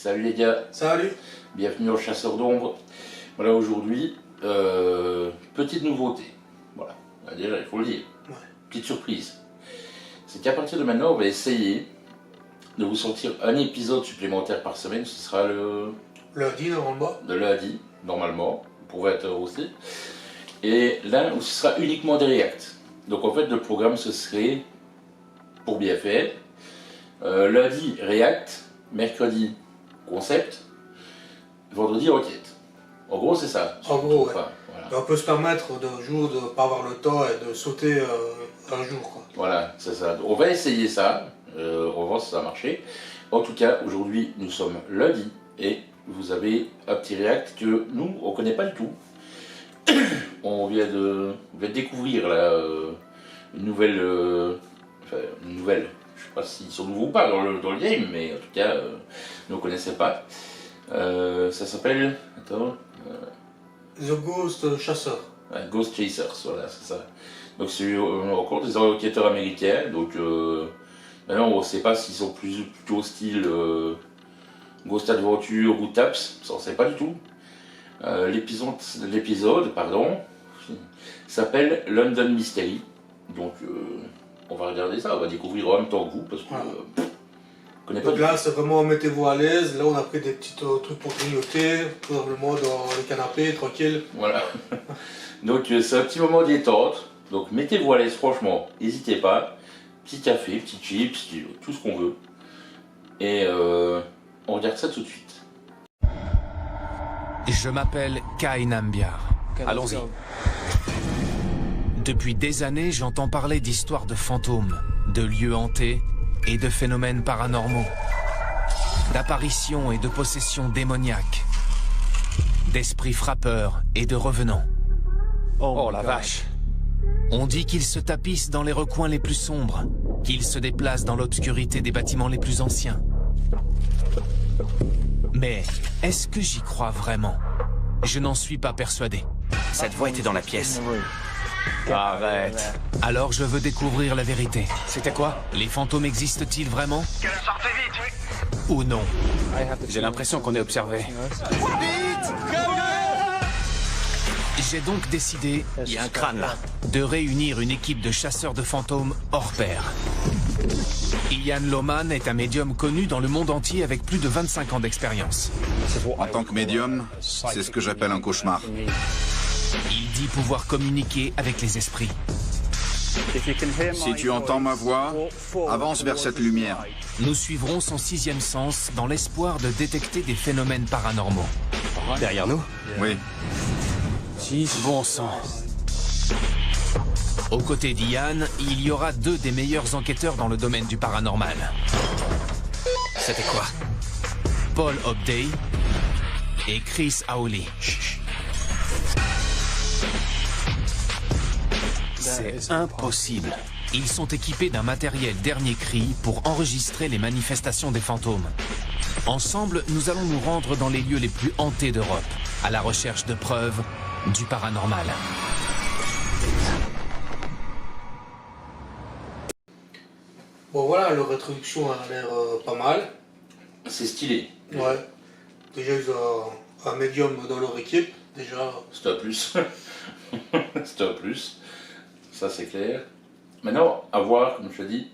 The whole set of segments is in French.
Salut les gars. Salut. Bienvenue aux Chasseurs d'Ombre. Voilà, aujourd'hui, petite nouveauté. Voilà, déjà il faut le dire. Ouais. Petite surprise. C'est qu'à partir de maintenant, on va essayer de vous sortir un épisode supplémentaire par semaine. Ce sera le Lundi, normalement. de lundi, normalement, pour 20h aussi. Et là, ce sera uniquement des reacts. Donc en fait, le programme, ce serait, pour bien faire, lundi, react, mercredi, concept, vendredi, requête. En gros, c'est ça. En gros, ouais. Enfin, voilà. Et on peut se permettre de jour de ne pas avoir le temps et de sauter un jour, quoi. Voilà, c'est ça. On va essayer ça. On va voir si ça va marcher. En tout cas, aujourd'hui, nous sommes lundi et vous avez un petit react que nous, on ne connaît pas du tout. On vient de découvrir là, une nouvelle. Je ne sais pas s'ils sont nouveaux ou pas dans le game, mais en tout cas, nous ne connaissait pas. Ça s'appelle. Attends. The Ghost Chasseur. Ghost Chasers, voilà, c'est ça. Donc c'est encore des enquêteurs américains, donc maintenant on ne sait pas s'ils sont plutôt style Ghost Adventure ou TAPS, ça on ne sait pas du tout. L'épisode s'appelle London Mystery, donc on va regarder ça, on va découvrir en même temps que vous, parce que Voilà. on connaît pas Donc du là, c'est vraiment mettez-vous à l'aise. Là, on a pris des petits trucs pour grignoter, probablement dans les canapés, tranquille. Voilà. Donc c'est un petit moment détente. Donc mettez-vous à l'aise, franchement. N'hésitez pas. Petit café, petit chips, tout ce qu'on veut. Et on regarde ça tout de suite. Je m'appelle Kai Nambiar. Allons-y. Depuis des années, j'entends parler d'histoires de fantômes, de lieux hantés et de phénomènes paranormaux, d'apparitions et de possessions démoniaques, d'esprits frappeurs et de revenants. Oh la vache! On dit qu'ils se tapissent dans les recoins les plus sombres, qu'ils se déplacent dans l'obscurité des bâtiments les plus anciens. Mais est-ce que j'y crois vraiment? Je n'en suis pas persuadé. Cette voix était dans la pièce. Arrête. Alors je veux découvrir la vérité. C'était quoi? Les fantômes existent-ils vraiment? Sortez vite! Ou non? J'ai l'impression qu'on est observé. J'ai donc décidé Il y a un crâne là. de réunir une équipe de chasseurs de fantômes hors pair. Ian Lohman est un médium connu dans le monde entier avec plus de 25 ans d'expérience. En tant que médium, c'est ce que j'appelle un cauchemar. Il dit pouvoir communiquer avec les esprits. Si tu entends ma voix, avance vers cette lumière. Nous suivrons son sixième sens dans l'espoir de détecter des phénomènes paranormaux. Derrière nous? Oui. Bon sang. Aux côtés d'Ian, il y aura deux des meilleurs enquêteurs dans le domaine du paranormal. C'était quoi? Paul Hobday et Chris Hawley. C'est impossible. Ils sont équipés d'un matériel dernier cri pour enregistrer les manifestations des fantômes. Ensemble, nous allons nous rendre dans les lieux les plus hantés d'Europe, à la recherche de preuves du paranormal. Bon, voilà, leur introduction a l'air pas mal. C'est stylé. Ouais. Déjà, ils ont un médium dans leur équipe. Déjà. C'est un plus. C'est un plus. Ça c'est clair. Maintenant, à voir, comme je te dis,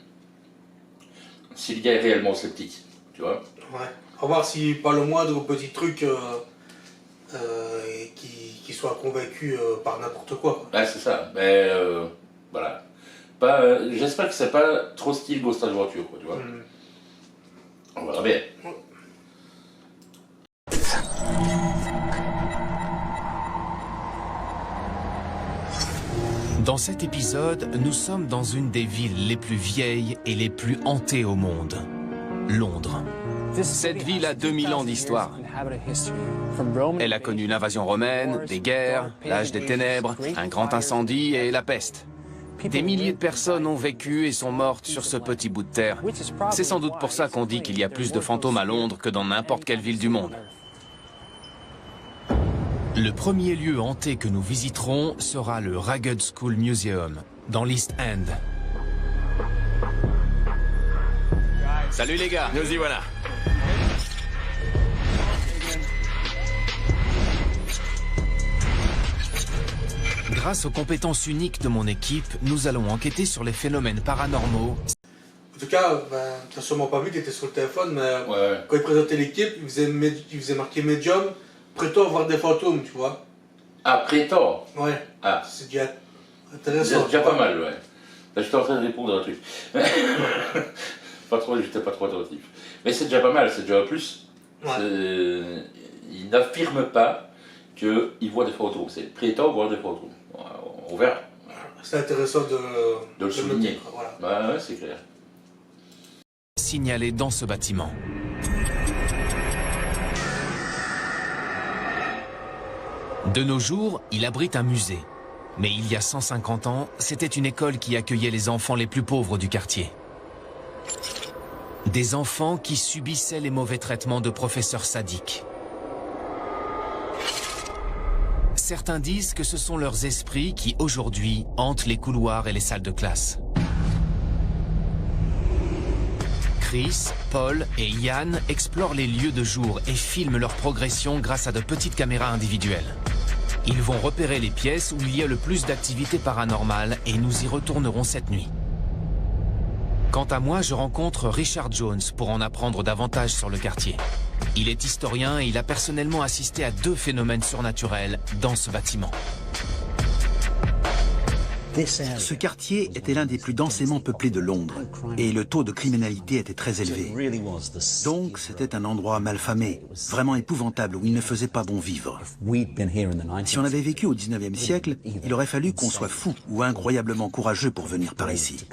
si le gars est réellement sceptique. Tu vois? Ouais. À voir s'il parle le moindre petit truc qui soit convaincu par n'importe quoi. Ah, c'est ça. Mais voilà. J'espère que c'est pas trop style Ghost Adventure, quoi, tu vois. On verra bien. Dans cet épisode, nous sommes dans une des villes les plus vieilles et les plus hantées au monde, Londres. Cette ville a 2000 ans d'histoire. Elle a connu l'invasion romaine, des guerres, l'âge des ténèbres, un grand incendie et la peste. Des milliers de personnes ont vécu et sont mortes sur ce petit bout de terre. C'est sans doute pour ça qu'on dit qu'il y a plus de fantômes à Londres que dans n'importe quelle ville du monde. Le premier lieu hanté que nous visiterons sera le Ragged School Museum, dans l'East End. Salut les gars, nous y voilà. Grâce aux compétences uniques de mon équipe, nous allons enquêter sur les phénomènes paranormaux. En tout cas, tu n'as sûrement pas vu qu'il était sur le téléphone, mais Ouais. quand il présentait l'équipe, il faisait marquer médium, prêt-on à voir des fantômes, tu vois. Ah, prétend. Ouais, Ah, c'est déjà c'est intéressant. déjà pas mal, ouais. Là, j'étais en train de répondre à un truc. J'étais pas trop attentif. Mais c'est déjà pas mal, c'est déjà plus. Ouais. Il n'affirme pas qu'il voit des fantômes. C'est prétend voir des fantômes. On verra. C'est intéressant De le souligner. dire, voilà. Ouais, c'est clair. Signalés dans ce bâtiment. De nos jours, il abrite un musée. Mais il y a 150 ans, c'était une école qui accueillait les enfants les plus pauvres du quartier. Des enfants qui subissaient les mauvais traitements de professeurs sadiques. Certains disent que ce sont leurs esprits qui, aujourd'hui, hantent les couloirs et les salles de classe. Chris, Paul et Ian explorent les lieux de jour et filment leur progression grâce à de petites caméras individuelles. Ils vont repérer les pièces où il y a le plus d'activité paranormale et nous y retournerons cette nuit. Quant à moi, je rencontre Richard Jones pour en apprendre davantage sur le quartier. Il est historien et il a personnellement assisté à 2 phénomènes surnaturels dans ce bâtiment. Ce quartier était l'un des plus densément peuplés de Londres et le taux de criminalité était très élevé. Donc c'était un endroit malfamé, vraiment épouvantable où il ne faisait pas bon vivre. Si on avait vécu au 19e siècle, il aurait fallu qu'on soit fou ou incroyablement courageux pour venir par ici.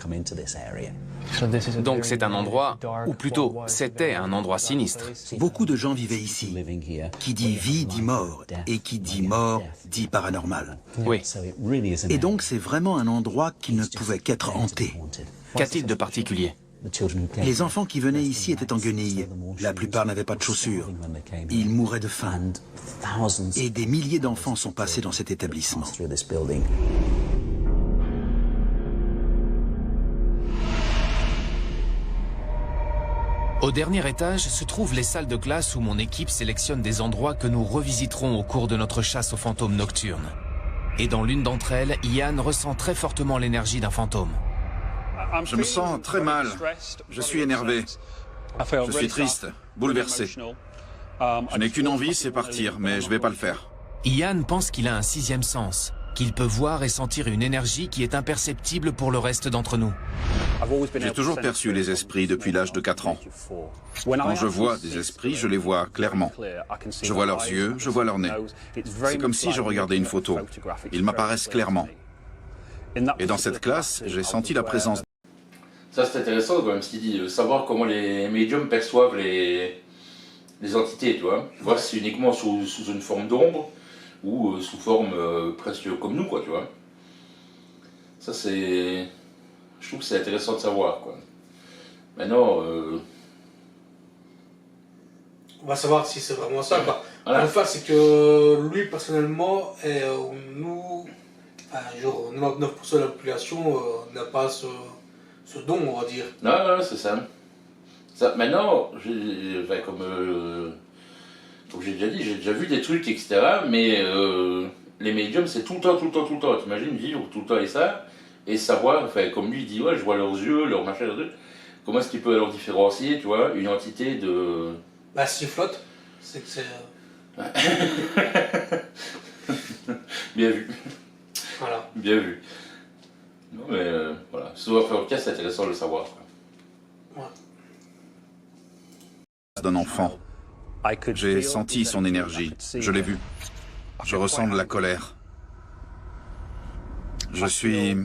Donc c'est un endroit, ou plutôt c'était un endroit sinistre. Beaucoup de gens vivaient ici. Qui dit vie dit mort et qui dit mort dit paranormal. Oui. Et donc c'est vraiment un endroit qui ne pouvait qu'être hanté. Qu'a-t-il de particulier? Les enfants qui venaient ici étaient en guenilles. La plupart n'avaient pas de chaussures. Ils mouraient de faim. Et des milliers d'enfants sont passés dans cet établissement. Au dernier étage se trouvent les salles de classe où mon équipe sélectionne des endroits que nous revisiterons au cours de notre chasse aux fantômes nocturnes. Et dans l'une d'entre elles, Ian ressent très fortement l'énergie d'un fantôme. Je me sens très mal. Je suis énervé. Je suis triste, bouleversé. Je n'ai qu'une envie, c'est partir, mais je vais pas le faire. Ian pense qu'il a un 6e sens, qu'il peut voir et sentir une énergie qui est imperceptible pour le reste d'entre nous. J'ai toujours perçu les esprits depuis l'âge de 4 ans. Quand je vois des esprits, je les vois clairement. Je vois leurs yeux, je vois leur nez. C'est comme si je regardais une photo. Ils m'apparaissent clairement. Et dans cette classe, j'ai senti la présence. Ça, c'est intéressant quand même ce qu'il dit, savoir comment les médiums perçoivent les entités, tu vois. Voir si c'est uniquement sous une forme d'ombre ou sous forme presque comme nous, quoi, tu vois. Ça, c'est... Je trouve que c'est intéressant de savoir, quoi. Maintenant... On va savoir si c'est vraiment ça, quoi. Voilà. Enfin, c'est que lui, personnellement, et nous, genre 99% de la population n'a pas ce don, on va dire. Non, c'est ça. Maintenant, comme j'ai déjà dit, j'ai déjà vu des trucs, etc. Mais les médiums, c'est tout le temps. T'imagines vivre tout le temps et ça, et savoir, enfin, comme lui il dit, ouais, je vois leurs yeux, leurs machins, leurs trucs. Comment est-ce qu'il peut alors différencier, tu vois, une entité de... Bah, s'il flotte, c'est que c'est... Bien vu. Voilà. Bien vu. Non, mais voilà. Si on va faire le cas, c'est intéressant de le savoir, quoi. Ouais. D'un enfant. J'ai senti son énergie. Je l'ai vu. Je ressens de la colère. Je suis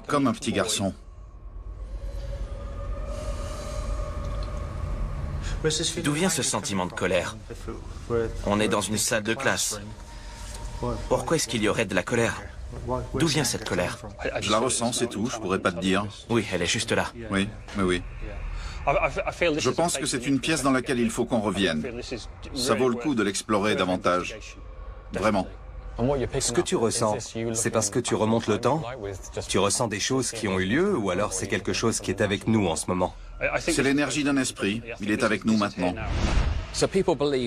comme un petit garçon. D'où vient ce sentiment de colère? On est dans une salle de classe. Pourquoi est-ce qu'il y aurait de la colère? D'où vient cette colère? Je la ressens, c'est tout. Je pourrais pas te dire. Oui, elle est juste là. Oui, mais oui. Je pense que c'est une pièce dans laquelle il faut qu'on revienne. Ça vaut le coup de l'explorer davantage. Vraiment. Ce que tu ressens, c'est parce que tu remontes le temps? Tu ressens des choses qui ont eu lieu ou alors c'est quelque chose qui est avec nous en ce moment? C'est l'énergie d'un esprit. Il est avec nous maintenant.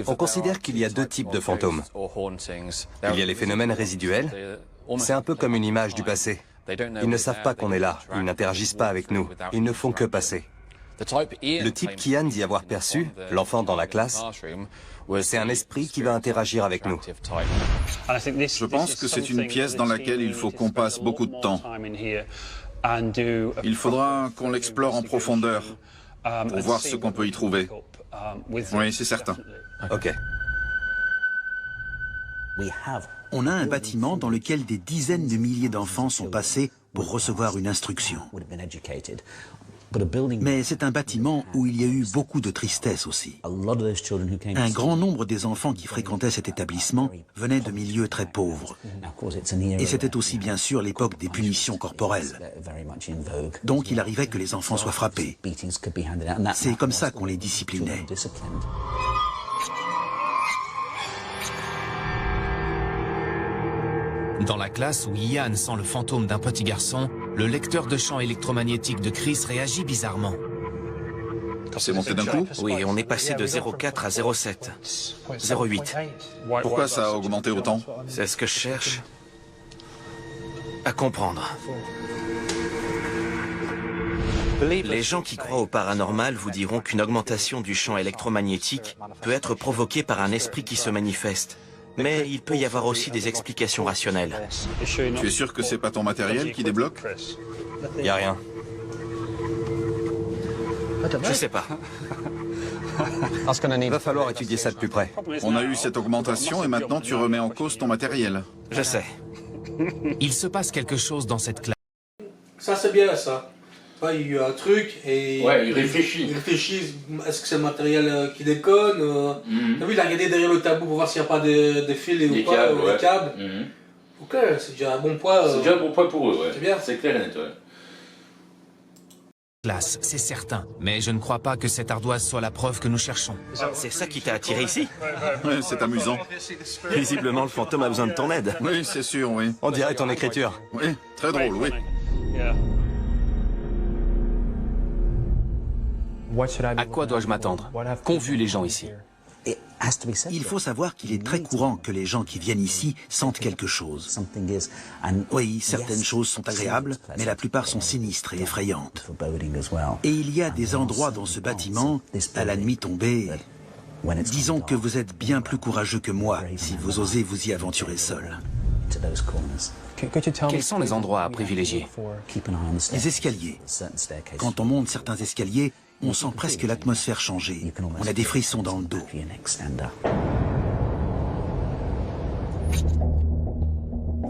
On considère qu'il y a deux types de fantômes. Il y a les phénomènes résiduels. C'est un peu comme une image du passé. Ils ne savent pas qu'on est là. Ils n'interagissent pas avec nous. Ils ne font que passer. Le type qu'Ian dit avoir perçu, l'enfant dans la classe, c'est un esprit qui va interagir avec nous. Je pense que c'est une pièce dans laquelle il faut qu'on passe beaucoup de temps. Il faudra qu'on l'explore en profondeur pour voir ce qu'on peut y trouver. Oui, c'est certain. Ok. On a un bâtiment dans lequel des dizaines de milliers d'enfants sont passés pour recevoir une instruction. Mais c'est un bâtiment où il y a eu beaucoup de tristesse aussi. Un grand nombre des enfants qui fréquentaient cet établissement venaient de milieux très pauvres. Et c'était aussi bien sûr l'époque des punitions corporelles. Donc il arrivait que les enfants soient frappés. C'est comme ça qu'on les disciplinait. Dans la classe où Ian sent le fantôme d'un petit garçon, le lecteur de champs électromagnétiques de Chris réagit bizarrement. C'est monté d'un coup? Oui, on est passé de 0,4 à 0,7. 0,8. Pourquoi ça a augmenté autant? C'est ce que je cherche à comprendre. Les gens qui croient au paranormal vous diront qu'une augmentation du champ électromagnétique peut être provoquée par un esprit qui se manifeste. Mais il peut y avoir aussi des explications rationnelles. Tu es sûr que c'est pas ton matériel qui débloque? Y a rien. Je sais pas. Va falloir étudier ça de plus près. On a eu cette augmentation et maintenant tu remets en cause ton matériel. Je sais. Il se passe quelque chose dans cette classe. Ça c'est bien ça. Ouais, il y a eu un truc et Ouais, il réfléchit. Il réfléchit, est-ce que c'est le matériel qui déconne T'as vu, il a regardé derrière le tableau pour voir s'il n'y a pas de fils ou pas, câbles, ouais. des câbles. Ok, c'est déjà un bon point. C'est déjà un bon point pour eux, ouais. C'est bien. C'est clair et net, ouais. Classe, c'est certain. Mais je ne crois pas que cette ardoise soit la preuve que nous cherchons. C'est ça qui t'a attiré ici? Ouais, c'est amusant. Visiblement, le fantôme a besoin de ton aide. Oui, c'est sûr, oui. On dirait ton écriture. Oui, très drôle, oui. À quoi dois-je m'attendre? Qu'ont vu les gens ici? Il faut savoir qu'il est très courant que les gens qui viennent ici sentent quelque chose. Oui, certaines choses sont agréables, mais la plupart sont sinistres et effrayantes. Et il y a des endroits dans ce bâtiment, à la nuit tombée, disons que vous êtes bien plus courageux que moi si vous osez vous y aventurer seul. Quels sont les endroits à privilégier? Les escaliers. Quand on monte certains escaliers, on sent presque l'atmosphère changer. On a des frissons dans le dos.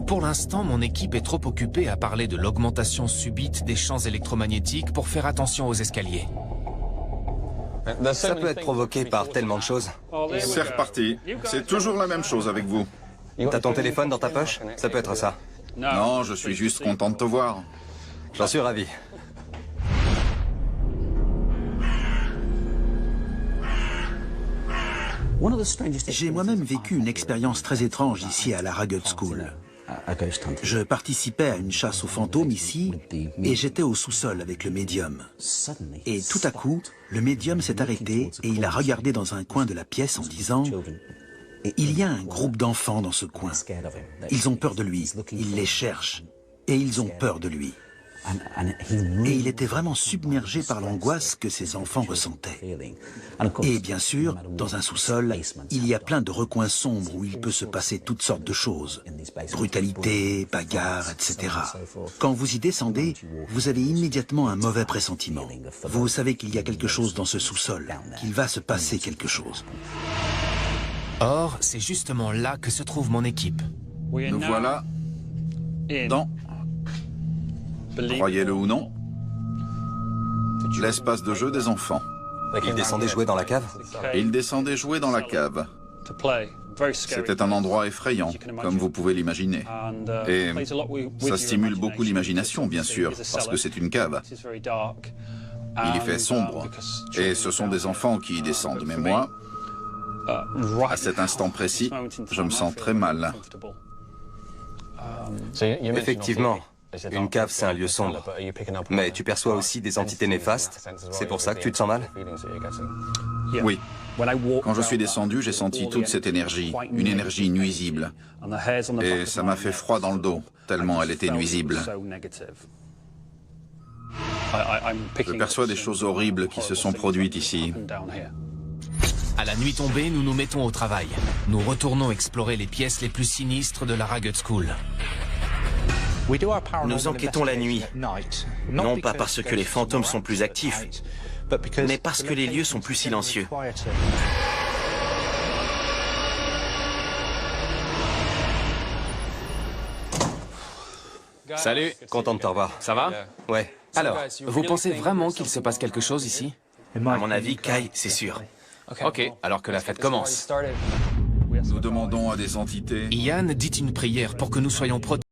Pour l'instant, mon équipe est trop occupée à parler de l'augmentation subite des champs électromagnétiques pour faire attention aux escaliers. Ça peut être provoqué par tellement de choses. C'est reparti. C'est toujours la même chose avec vous. T'as ton téléphone dans ta poche? Ça peut être ça. Non, je suis juste content de te voir. J'en suis ravi. J'ai moi-même vécu une expérience très étrange ici à la Ragged School. Je participais à une chasse aux fantômes ici et j'étais au sous-sol avec le médium. Et tout à coup, le médium s'est arrêté et il a regardé dans un coin de la pièce en disant « Il y a un groupe d'enfants dans ce coin. Ils ont peur de lui, ils les cherchent et ils ont peur de lui. » Et il était vraiment submergé par l'angoisse que ces enfants ressentaient. Et bien sûr, dans un sous-sol, il y a plein de recoins sombres où il peut se passer toutes sortes de choses. Brutalité, bagarres, etc. Quand vous y descendez, vous avez immédiatement un mauvais pressentiment. Vous savez qu'il y a quelque chose dans ce sous-sol, qu'il va se passer quelque chose. Or, c'est justement là que se trouve mon équipe. Nous voilà dans, croyez-le ou non, l'espace de jeu des enfants. Il descendait jouer dans la cave? Ils descendaient jouer dans la cave. C'était un endroit effrayant, comme vous pouvez l'imaginer. Et ça stimule beaucoup l'imagination, bien sûr, parce que c'est une cave. Il y fait sombre, et ce sont des enfants qui y descendent. Mais moi, à cet instant précis, je me sens très mal. Effectivement, une cave, c'est un lieu sombre. Mais tu perçois aussi des entités néfastes. C'est pour ça que tu te sens mal? Oui, Quand je suis descendu, j'ai senti toute cette énergie, une énergie nuisible. Et ça m'a fait froid dans le dos, tellement elle était nuisible. Je perçois des choses horribles qui se sont produites ici. À la nuit tombée, nous nous mettons au travail. Nous retournons explorer les pièces les plus sinistres de la Ragged School. Nous enquêtons la nuit, non pas parce que les fantômes sont plus actifs, mais parce que les lieux sont plus silencieux. Salut, Content de te revoir. ça va? Ouais. Alors, vous pensez vraiment qu'il se passe quelque chose ici? À mon avis, Kai, c'est sûr. Ok, alors que la fête commence. Nous demandons à des entités... Ian dit une prière pour que nous soyons protégés.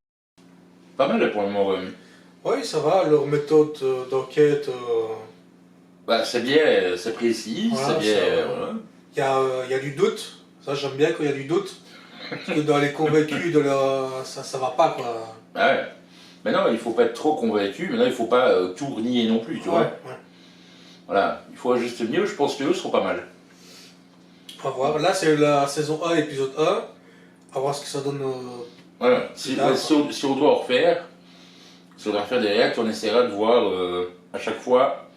Pas mal pour le moment. Oui, ça va, leur méthode d'enquête, Bah, c'est bien, c'est précis, Voilà, c'est bien. il y a du doute. Ça, j'aime bien quand il y a du doute. Parce que dans les convaincus, ça va pas, quoi. Ah ouais. Maintenant, il faut pas être trop convaincu, maintenant, il faut pas tout renier non plus, tu vois. Ouais. Voilà, il faut ajuster mieux, je pense que eux seront pas mal. On va voir. Là, c'est la saison 1, épisode 1. On va voir ce que ça donne. Voilà, si on doit en refaire, si on doit refaire des réacts, on essaiera de voir à chaque fois,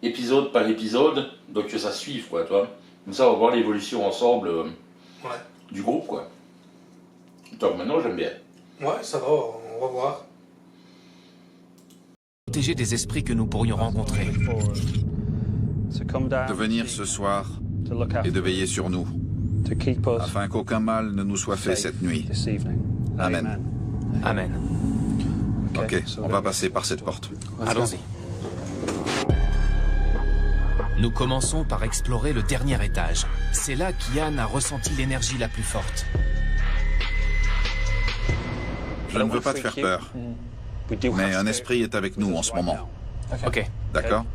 épisode par épisode, donc que ça suive, quoi, tu vois. Comme ça, on va voir l'évolution ensemble du groupe, quoi. Donc maintenant, j'aime bien. Ouais, ça va, on va voir. des esprits que nous pourrions rencontrer. de venir ce soir et de veiller sur nous, afin qu'aucun mal ne nous soit fait cette nuit. Amen. Amen. Ok, on va passer par cette porte. Allons-y. Nous commençons par explorer le dernier étage. C'est là qu'Ian a ressenti l'énergie la plus forte. Je ne veux pas te faire peur, mais un esprit est avec nous en ce moment. Ok. D'accord?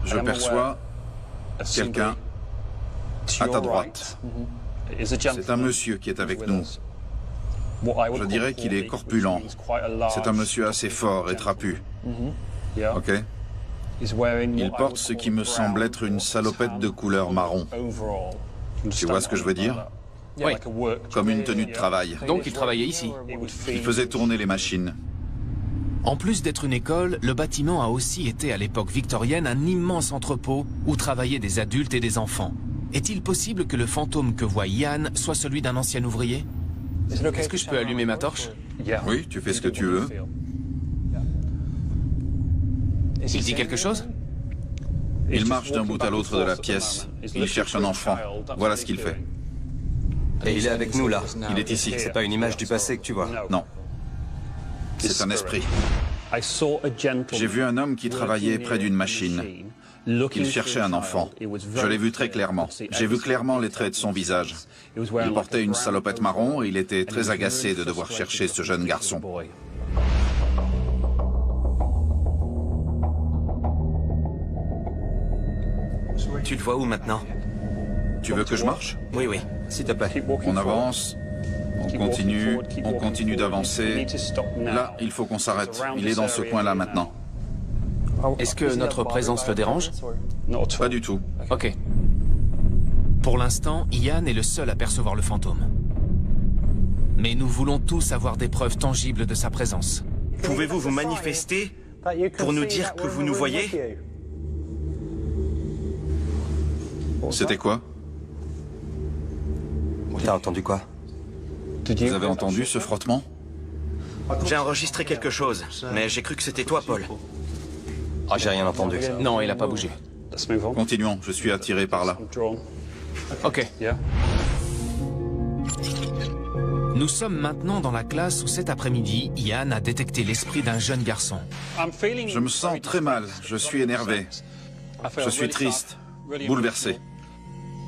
Je perçois quelqu'un à ta droite. C'est un monsieur qui est avec nous. Je dirais qu'il est corpulent. C'est un monsieur assez fort et trapu. Ok? Il porte ce qui me semble être une salopette de couleur marron. Tu vois ce que je veux dire? Oui. Comme une tenue de travail. Donc il travaillait ici. Il faisait tourner les machines. En plus d'être une école, le bâtiment a aussi été à l'époque victorienne un immense entrepôt où travaillaient des adultes et des enfants. Est-il possible que le fantôme que voit Ian soit celui d'un ancien ouvrier? Est-ce que je peux allumer ma torche? Oui, tu fais ce que tu veux. Il dit quelque chose? Il marche d'un bout à l'autre de la pièce. Il cherche un enfant. Voilà ce qu'il fait. Et il est avec nous là. Il est ici. C'est pas une image du passé que tu vois. Non. C'est un esprit. J'ai vu un homme qui travaillait près d'une machine. Il cherchait un enfant. Je l'ai vu très clairement. J'ai vu clairement les traits de son visage. Il portait une salopette marron et il était très agacé de devoir chercher ce jeune garçon. Tu le vois où maintenant? Tu veux que je marche? Oui, oui. S'il te plaît. On avance, on continue d'avancer. Là, il faut qu'on s'arrête. Il est dans ce coin-là maintenant. Est-ce que notre présence le dérange? Pas du tout. Ok. Pour l'instant, Ian est le seul à percevoir le fantôme. Mais nous voulons tous avoir des preuves tangibles de sa présence. Pouvez-vous vous manifester pour nous dire que vous nous voyez? C'était quoi? T'as entendu quoi? Vous avez entendu ce frottement? J'ai enregistré quelque chose, mais j'ai cru que c'était toi, Paul. Ah, j'ai rien entendu. Non, il a pas bougé. Continuons, je suis attiré par là. Ok. Nous sommes maintenant dans la classe où cet après-midi, Ian a détecté l'esprit d'un jeune garçon. Je me sens très mal, je suis énervé. Je suis triste, bouleversé.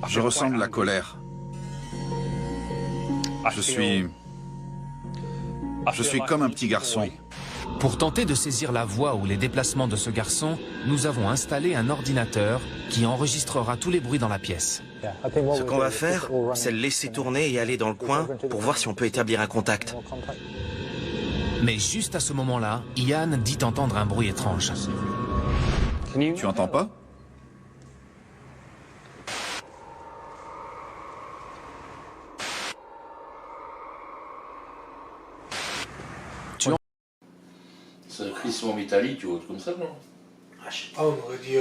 Je ressens de la colère. Je suis comme un petit garçon. Pour tenter de saisir la voix ou les déplacements de ce garçon, nous avons installé un ordinateur qui enregistrera tous les bruits dans la pièce. Ce qu'on va faire, c'est le laisser tourner et aller dans le coin pour voir si on peut établir un contact. Mais juste à ce moment-là, Ian dit entendre un bruit étrange. Tu entends pas? C'est un crissement métallique ou autre comme ça, non? Ah, je sais pas, on aurait dit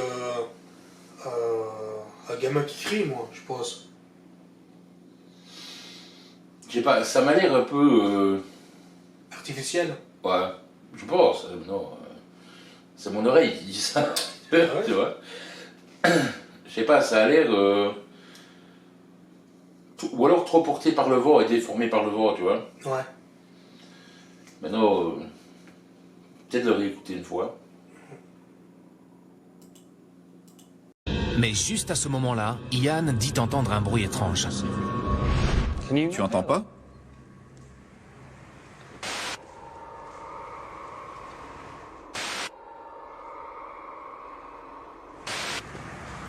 un gamin qui crie, moi, je pense. Je sais pas, ça m'a l'air un peu... Artificiel. Ouais, je pense, non. C'est mon oreille qui dit ça, tu vois. Je sais pas, ça a l'air... ou alors trop porté par le vent et déformé par le vent, tu vois. Ouais. Maintenant, peut-être le réécouter une fois. Mais juste à ce moment-là, Ian dit entendre un bruit étrange. Tu entends pas?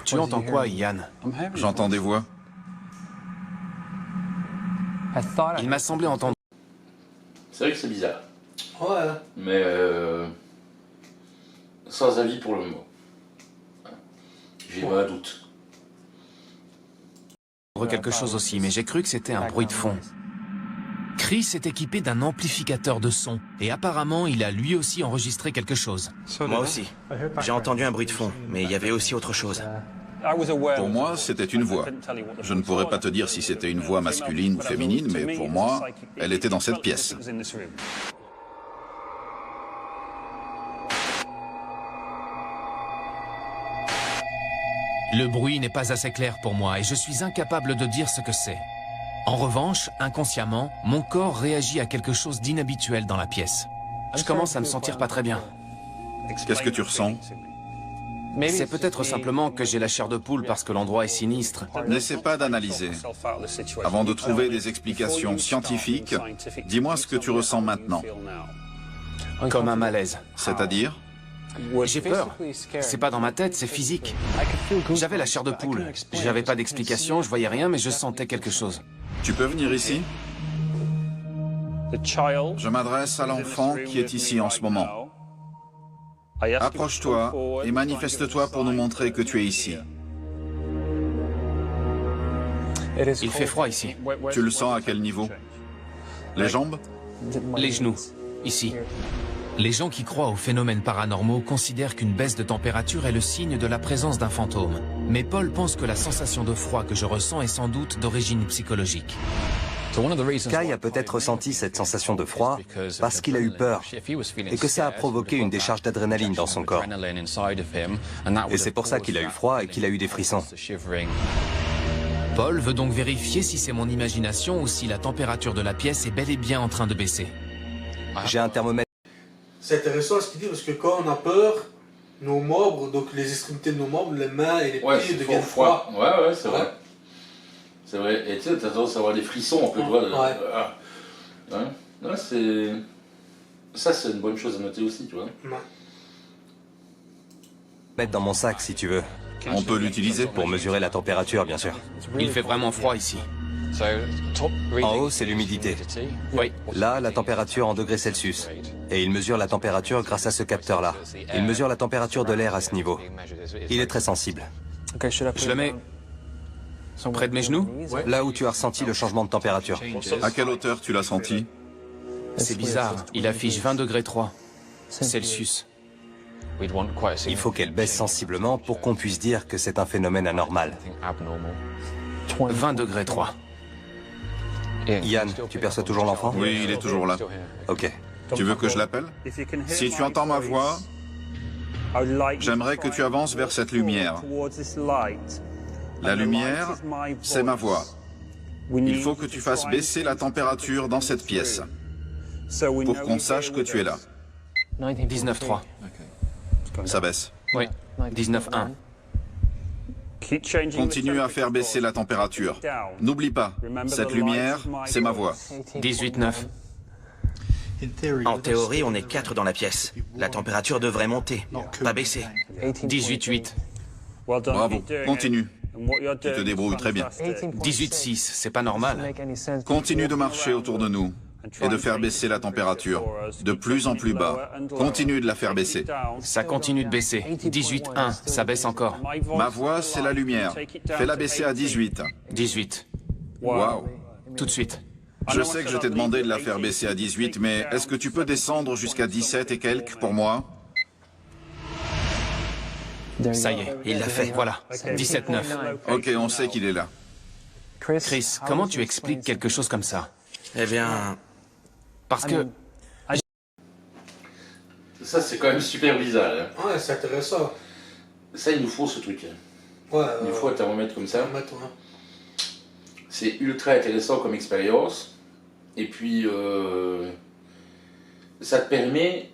Tu entends quoi, Ian? J'entends des voix. Il m'a semblé entendre... C'est vrai que c'est bizarre. Ouais. Mais sans avis pour le moment. J'ai un doute. quelque chose aussi, mais j'ai cru que c'était un bruit de fond. Chris est équipé d'un amplificateur de son, et apparemment il a lui aussi enregistré quelque chose. Moi aussi. J'ai entendu un bruit de fond, mais il y avait aussi autre chose. Pour moi, c'était une voix. Je ne pourrais pas te dire si c'était une voix masculine ou féminine, mais pour moi, elle était dans cette pièce. Le bruit n'est pas assez clair pour moi et je suis incapable de dire ce que c'est. En revanche, inconsciemment, mon corps réagit à quelque chose d'inhabituel dans la pièce. Je commence à me sentir pas très bien. Qu'est-ce que tu ressens? C'est peut-être simplement que j'ai la chair de poule parce que l'endroit est sinistre. N'essaie pas d'analyser. Avant de trouver des explications scientifiques, dis-moi ce que tu ressens maintenant. Comme un malaise. C'est-à-dire? J'ai peur. C'est pas dans ma tête, c'est physique. J'avais la chair de poule. J'avais pas d'explication, je voyais rien, mais je sentais quelque chose. Tu peux venir ici? Je m'adresse à l'enfant qui est ici en ce moment. Approche-toi et manifeste-toi pour nous montrer que tu es ici. Il fait froid ici. Tu le sens à quel niveau? Les jambes? Les genoux, ici. Les gens qui croient aux phénomènes paranormaux considèrent qu'une baisse de température est le signe de la présence d'un fantôme. Mais Paul pense que la sensation de froid que je ressens est sans doute d'origine psychologique. Kai a peut-être ressenti cette sensation de froid parce qu'il a eu peur et que ça a provoqué une décharge d'adrénaline dans son corps. Et c'est pour ça qu'il a eu froid et qu'il a eu des frissons. Paul veut donc vérifier si c'est mon imagination ou si la température de la pièce est bel et bien en train de baisser. J'ai un thermomètre. C'est intéressant ce qu'il dit parce que quand on a peur, nos membres, donc les extrémités de nos membres, les mains et les pieds deviennent froids. Ouais, c'est vrai. C'est vrai. Et tu sais, t'as tendance à avoir des frissons un peu. Ouais, c'est... Ça, c'est une bonne chose à noter aussi, tu vois. Ouais. Mettre dans mon sac si tu veux. On peut l'utiliser pour mesurer la température, bien sûr. Il fait vraiment froid ici. En haut, c'est l'humidité. Oui. Là, la température en degrés Celsius. Et il mesure la température grâce à ce capteur-là. Il mesure la température de l'air à ce niveau. Il est très sensible. Je le mets près de mes genoux. Là où tu as ressenti le changement de température. À quelle hauteur tu l'as senti? C'est bizarre, il affiche 20 degrés 3 Celsius. Il faut qu'elle baisse sensiblement pour qu'on puisse dire que c'est un phénomène anormal. 20 degrés 3. Yann, tu perçois toujours l'enfant? Oui, il est toujours là. Ok. Tu veux que je l'appelle? Si tu entends ma voix, j'aimerais que tu avances vers cette lumière. La lumière, c'est ma voix. Il faut que tu fasses baisser la température dans cette pièce pour qu'on sache que tu es là. 19,3. Ça baisse. Oui, 19,1. Continue à faire baisser la température. N'oublie pas, cette lumière, c'est ma voix. 18,9. En théorie, on est 4 dans la pièce. La température devrait monter, pas baisser. 18,8. Bravo, continue. Tu te débrouilles très bien. 18,6, c'est pas normal. Continue de marcher autour de nous et de faire baisser la température, de plus en plus bas. Continue de la faire baisser. Ça continue de baisser. 18,1, ça baisse encore. Ma voix, c'est la lumière. Fais-la baisser à 18. 18. Waouh. Tout de suite. Je sais que je t'ai demandé de la faire baisser à 18, mais est-ce que tu peux descendre jusqu'à 17 et quelques pour moi? Ça y est, Il l'a fait. voilà. 17,9. Ok, on sait qu'il est là. Chris, comment tu expliques quelque chose comme ça? Eh bien, Parce que... Ça, c'est quand même super bizarre. Hein. Ouais, c'est intéressant. Ça, il nous faut ce truc. Ouais, Il nous faut un thermomètre comme ça. maintenant, C'est ultra intéressant comme expérience. Et puis, ça te permet,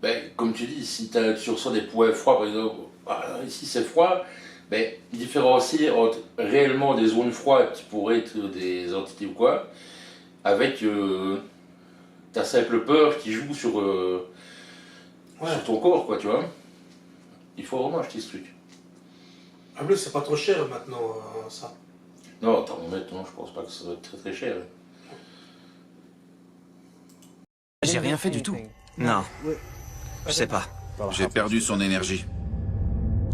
ben, comme tu dis, si tu ressens des points froids, par exemple, ici c'est froid, ben, différencier entre réellement des zones froides qui pourraient être des entités ou quoi, avec ta simple peur qui joue sur ton corps, quoi, tu vois. Il faut vraiment acheter ce truc. En plus, c'est pas trop cher maintenant, ça. Non, thermomètre, non, je pense pas que ça va être très très cher. J'ai rien fait du tout. non. Je sais pas. J'ai perdu son énergie.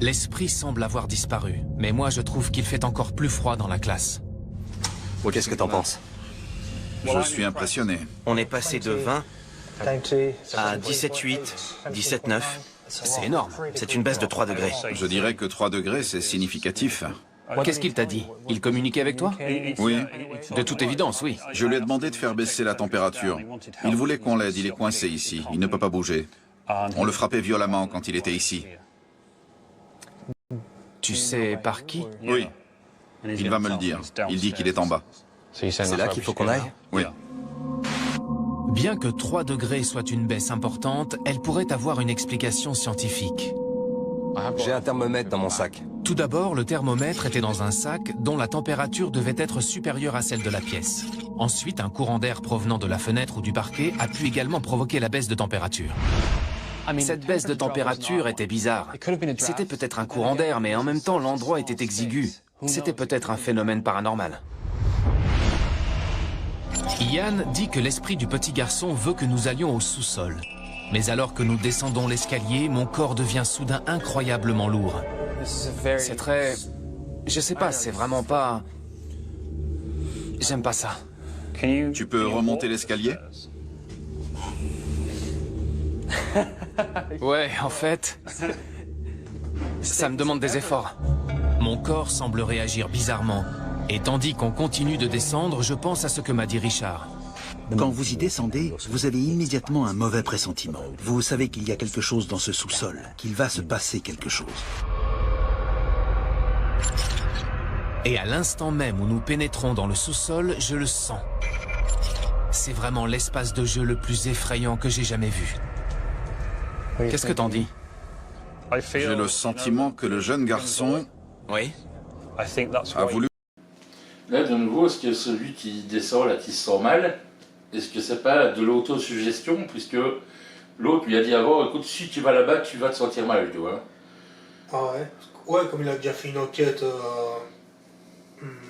L'esprit semble avoir disparu, mais moi je trouve qu'il fait encore plus froid dans la classe. Qu'est-ce que t'en penses? Je suis impressionné. On est passé de 20 à 17,8, 17,9. C'est énorme. C'est une baisse de 3 degrés. Je dirais que 3 degrés, c'est significatif. Qu'est-ce qu'il t'a dit? Il communiquait avec toi? Oui, De toute évidence, oui. je lui ai demandé de faire baisser la température. Il voulait qu'on l'aide, il est coincé ici, il ne peut pas bouger. On le frappait violemment quand il était ici. Tu sais par qui? Oui, il va me le dire. Il dit qu'il est en bas. C'est là qu'il faut qu'on aille? Oui. Bien que 3 degrés soit une baisse importante, elle pourrait avoir une explication scientifique. J'ai un thermomètre dans mon sac. Tout d'abord, le thermomètre était dans un sac dont la température devait être supérieure à celle de la pièce. Ensuite, un courant d'air provenant de la fenêtre ou du parquet a pu également provoquer la baisse de température. Cette baisse de température était bizarre. C'était peut-être un courant d'air, mais en même temps, l'endroit était exigu. C'était peut-être un phénomène paranormal. Ian dit que l'esprit du petit garçon veut que nous allions au sous-sol. Mais alors que nous descendons l'escalier, mon corps devient soudain incroyablement lourd. C'est très... Je sais pas, c'est vraiment pas... J'aime pas ça. Tu peux remonter l'escalier? Ouais, en fait... Ça me demande des efforts. Mon corps semble réagir bizarrement. Et tandis qu'on continue de descendre, je pense à ce que m'a dit Richard. Quand vous y descendez, vous avez immédiatement un mauvais pressentiment. Vous savez qu'il y a quelque chose dans ce sous-sol, qu'il va se passer quelque chose. Et à l'instant même où nous pénétrons dans le sous-sol, je le sens. C'est vraiment l'espace de jeu le plus effrayant que j'ai jamais vu. Qu'est-ce que t'en dis? J'ai le sentiment que le jeune garçon Oui. a voulu... Là, de nouveau, est-ce que celui qui descend, là, qui se sent mal, est-ce que c'est pas de l'autosuggestion, puisque l'autre lui a dit avant, écoute, si tu vas là-bas, tu vas te sentir mal, tu vois. Ah ouais. Ouais, comme il a déjà fait une enquête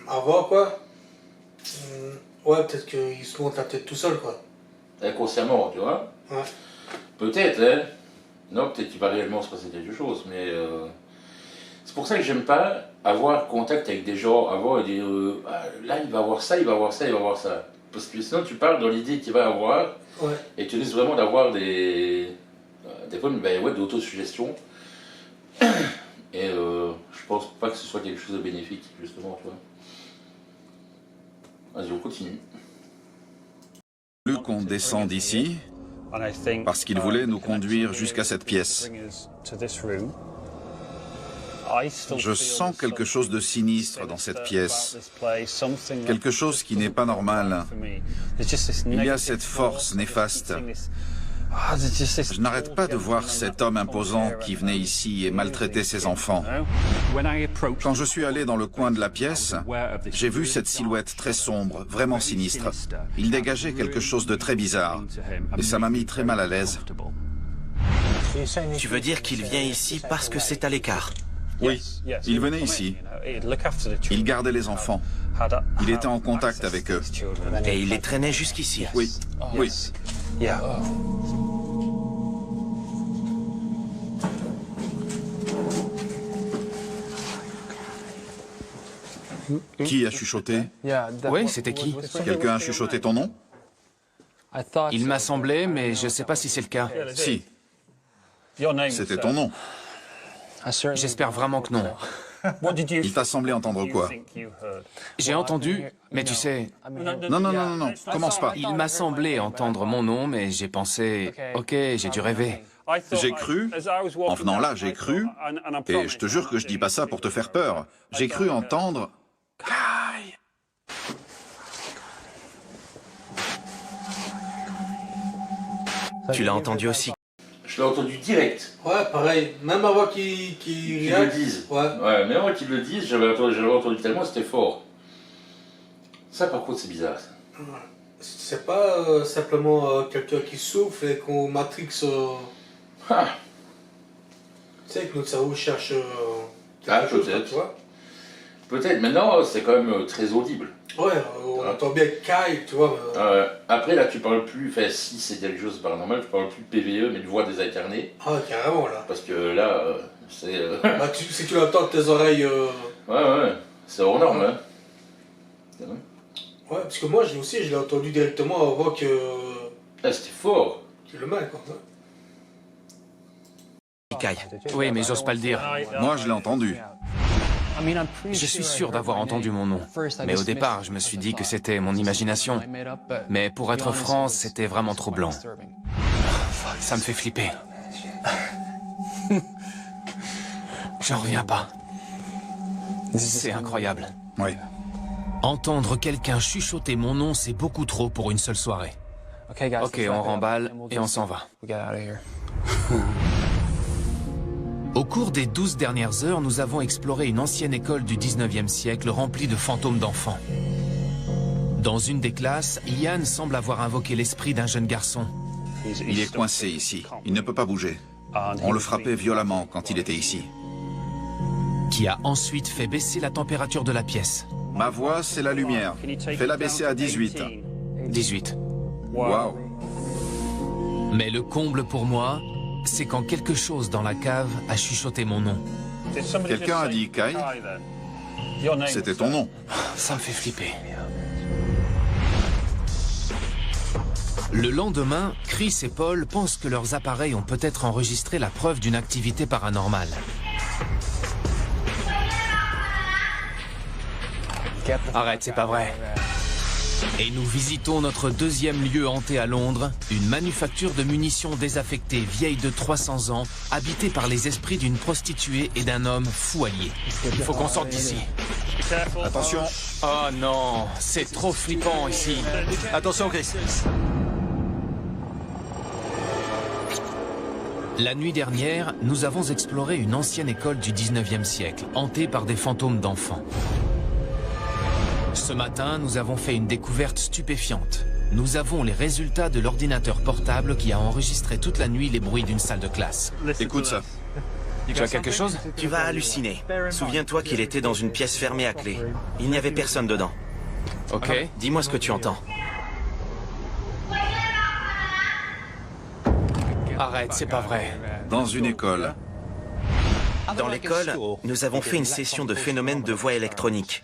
avant, quoi. Ouais, peut-être qu'il se monte la tête tout seul, quoi. Inconsciemment, tu vois. Ouais. Peut-être, hein. Non, peut-être qu'il va réellement se passer quelque chose, mais... C'est pour ça que j'aime pas avoir contact avec des gens avant et dire là il va avoir ça, il va avoir ça, il va avoir ça. Parce que sinon tu parles dans l'idée qu'il va avoir et tu risques vraiment d'avoir des problèmes d'autosuggestion. Et je pense pas que ce soit quelque chose de bénéfique, justement, tu vois. Vas-y, on continue. Il a voulu qu'on descende ici parce qu'il voulait nous conduire jusqu'à cette pièce. Je sens quelque chose de sinistre dans cette pièce, quelque chose qui n'est pas normal. Il y a cette force néfaste. Je n'arrête pas de voir cet homme imposant qui venait ici et maltraitait ses enfants. Quand je suis allé dans le coin de la pièce, j'ai vu cette silhouette très sombre, vraiment sinistre. Il dégageait quelque chose de très bizarre et ça m'a mis très mal à l'aise. Tu veux dire qu'il vient ici parce que c'est à l'écart? Oui, il venait ici. Il gardait les enfants. Il était en contact avec eux. Et il les traînait jusqu'ici. Oui, oui. Qui a chuchoté? Oui, c'était qui? Quelqu'un a chuchoté ton nom? Il m'a semblé, mais je sais pas si c'est le cas. Si. C'était ton nom. J'espère vraiment que non. Il t'a semblé entendre quoi? J'ai entendu, mais tu sais, Non, non, non, non, non, commence pas. il m'a semblé entendre mon nom, mais j'ai pensé, ok, j'ai dû rêver. J'ai cru, en venant là, j'ai cru, et je te jure que je dis pas ça pour te faire peur, j'ai cru entendre... Kai. Tu l'as entendu aussi. Je l'ai entendu direct. Ouais, pareil. Même avant qu'ils Qu'ils le disent. Ouais. Même avant qu'ils le disent, j'avais entendu tellement, c'était fort. Ça, par contre, c'est bizarre. Ça. C'est pas simplement quelqu'un qui souffle et qu'on matrix. Ah. Tu sais que notre cerveau cherche. Peut-être. Tu vois. Peut-être. Maintenant, c'est quand même très audible. Ouais, on entend bien Kai, tu vois. Après, là, tu parles plus, enfin, si c'est quelque chose de paranormal, tu parles plus de PVE, mais de voix des incarnés. Ah, carrément, là. Parce que là, c'est... Bah, si tu l'entends de tes oreilles... Ouais, c'est hors norme, hein. Ouais, parce que moi, je l'ai entendu directement avant que... Ah, c'était fort. Tu le mets, quoi. Kai. Oui, mais j'ose pas le dire. Moi, je l'ai entendu. Je suis sûr d'avoir entendu mon nom. Mais au départ, je me suis dit que c'était mon imagination. Mais pour être franc, c'était vraiment troublant. Ça me fait flipper. J'en reviens pas. C'est incroyable. Oui. Entendre quelqu'un chuchoter mon nom, c'est beaucoup trop pour une seule soirée. Ok, on remballe et on s'en va. Au cours des 12 dernières heures, nous avons exploré une ancienne école du 19e siècle remplie de fantômes d'enfants. Dans une des classes, Ian semble avoir invoqué l'esprit d'un jeune garçon. Il est coincé ici. Il ne peut pas bouger. On le frappait violemment quand il était ici. Qui a ensuite fait baisser la température de la pièce. Ma voix, c'est la lumière. Fais-la baisser à 18. 18. Waouh. Mais le comble pour moi, c'est quand quelque chose dans la cave a chuchoté mon nom. Quelqu'un a dit Kai? C'était ton nom. Ça me fait flipper. Le lendemain, Chris et Paul pensent que leurs appareils ont peut-être enregistré la preuve d'une activité paranormale. Arrête, c'est pas vrai. Et nous visitons notre deuxième lieu hanté à Londres, une manufacture de munitions désaffectée vieille de 300 ans, habitée par les esprits d'une prostituée et d'un homme fou allié. Il faut qu'on sorte d'ici. Attention. Oh non, c'est trop flippant ici. Attention, Chris. La nuit dernière, nous avons exploré une ancienne école du 19e siècle, hantée par des fantômes d'enfants. Ce matin, nous avons fait une découverte stupéfiante. Nous avons les résultats de l'ordinateur portable qui a enregistré toute la nuit les bruits d'une salle de classe. Écoute ça. Tu as quelque chose? Tu vas halluciner. Souviens-toi qu'il était dans une pièce fermée à clé. Il n'y avait personne dedans. Ok. Dis-moi ce que tu entends. Arrête, c'est pas vrai. Dans une école. Dans l'école, nous avons fait une session de phénomènes de voix électroniques.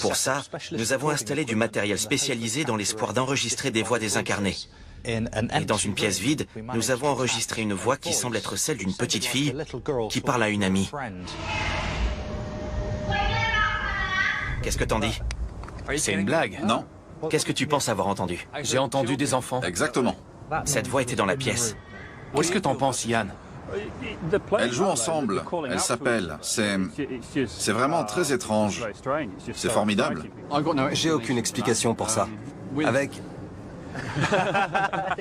Pour ça, nous avons installé du matériel spécialisé dans l'espoir d'enregistrer des voix désincarnées. Et dans une pièce vide, nous avons enregistré une voix qui semble être celle d'une petite fille qui parle à une amie. Qu'est-ce que t'en dis? C'est une blague. Non, Qu'est-ce que tu penses avoir entendu? J'ai entendu des enfants. exactement. Cette voix était dans la pièce. Qu'est-ce que t'en penses, Ian? Elles jouent ensemble. Elles s'appellent. C'est vraiment très étrange. C'est formidable. J'ai aucune explication pour ça.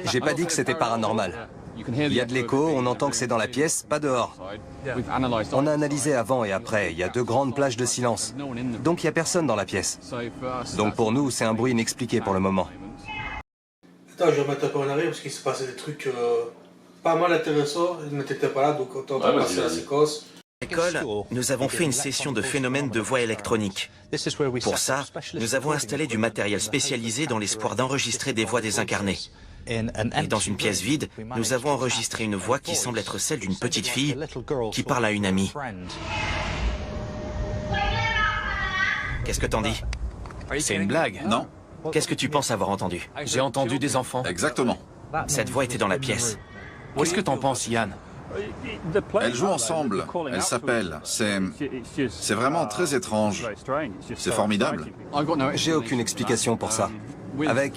J'ai pas dit que c'était paranormal. Il y a de l'écho, on entend que c'est dans la pièce, pas dehors. On a analysé avant et après, il y a 2 grandes plages de silence. Donc il y a personne dans la pièce. Donc pour nous, c'est un bruit inexpliqué pour le moment. Attends, je vais remettre un peu en arrière parce qu'il se passait des trucs pas mal intéressants. Il n'était pas là, donc autant passer la séquence. À l'école, nous avons fait une session de phénomènes de voix électroniques. Pour ça, nous avons installé du matériel spécialisé dans l'espoir d'enregistrer des voix désincarnées. Et dans une pièce vide, nous avons enregistré une voix qui semble être celle d'une petite fille qui parle à une amie. Qu'est-ce que t'en dis? C'est une blague. Non, Qu'est-ce que tu penses avoir entendu? J'ai entendu des enfants. exactement. Cette voix était dans la pièce. Qu'est-ce que t'en penses, Yann? Elles jouent ensemble, elles s'appellent. C'est vraiment très étrange. C'est formidable. J'ai aucune explication pour ça. Avec...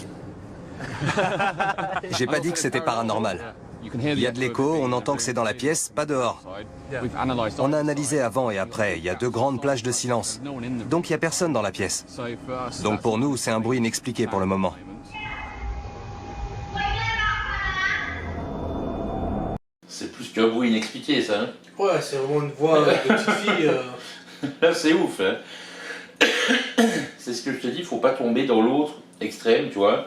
J'ai pas dit que c'était paranormal. Il y a de l'écho, on entend que c'est dans la pièce, pas dehors. On a analysé avant et après, il y a 2 grandes plages de silence. Donc il y a personne dans la pièce. Donc pour nous, c'est un bruit inexpliqué pour le moment. C'est plus qu'un bruit inexpliqué, ça. Hein. Ouais, c'est vraiment une voix de petite fille. Là, c'est ouf. Hein. C'est ce que je te dis, faut pas tomber dans l'autre extrême, tu vois.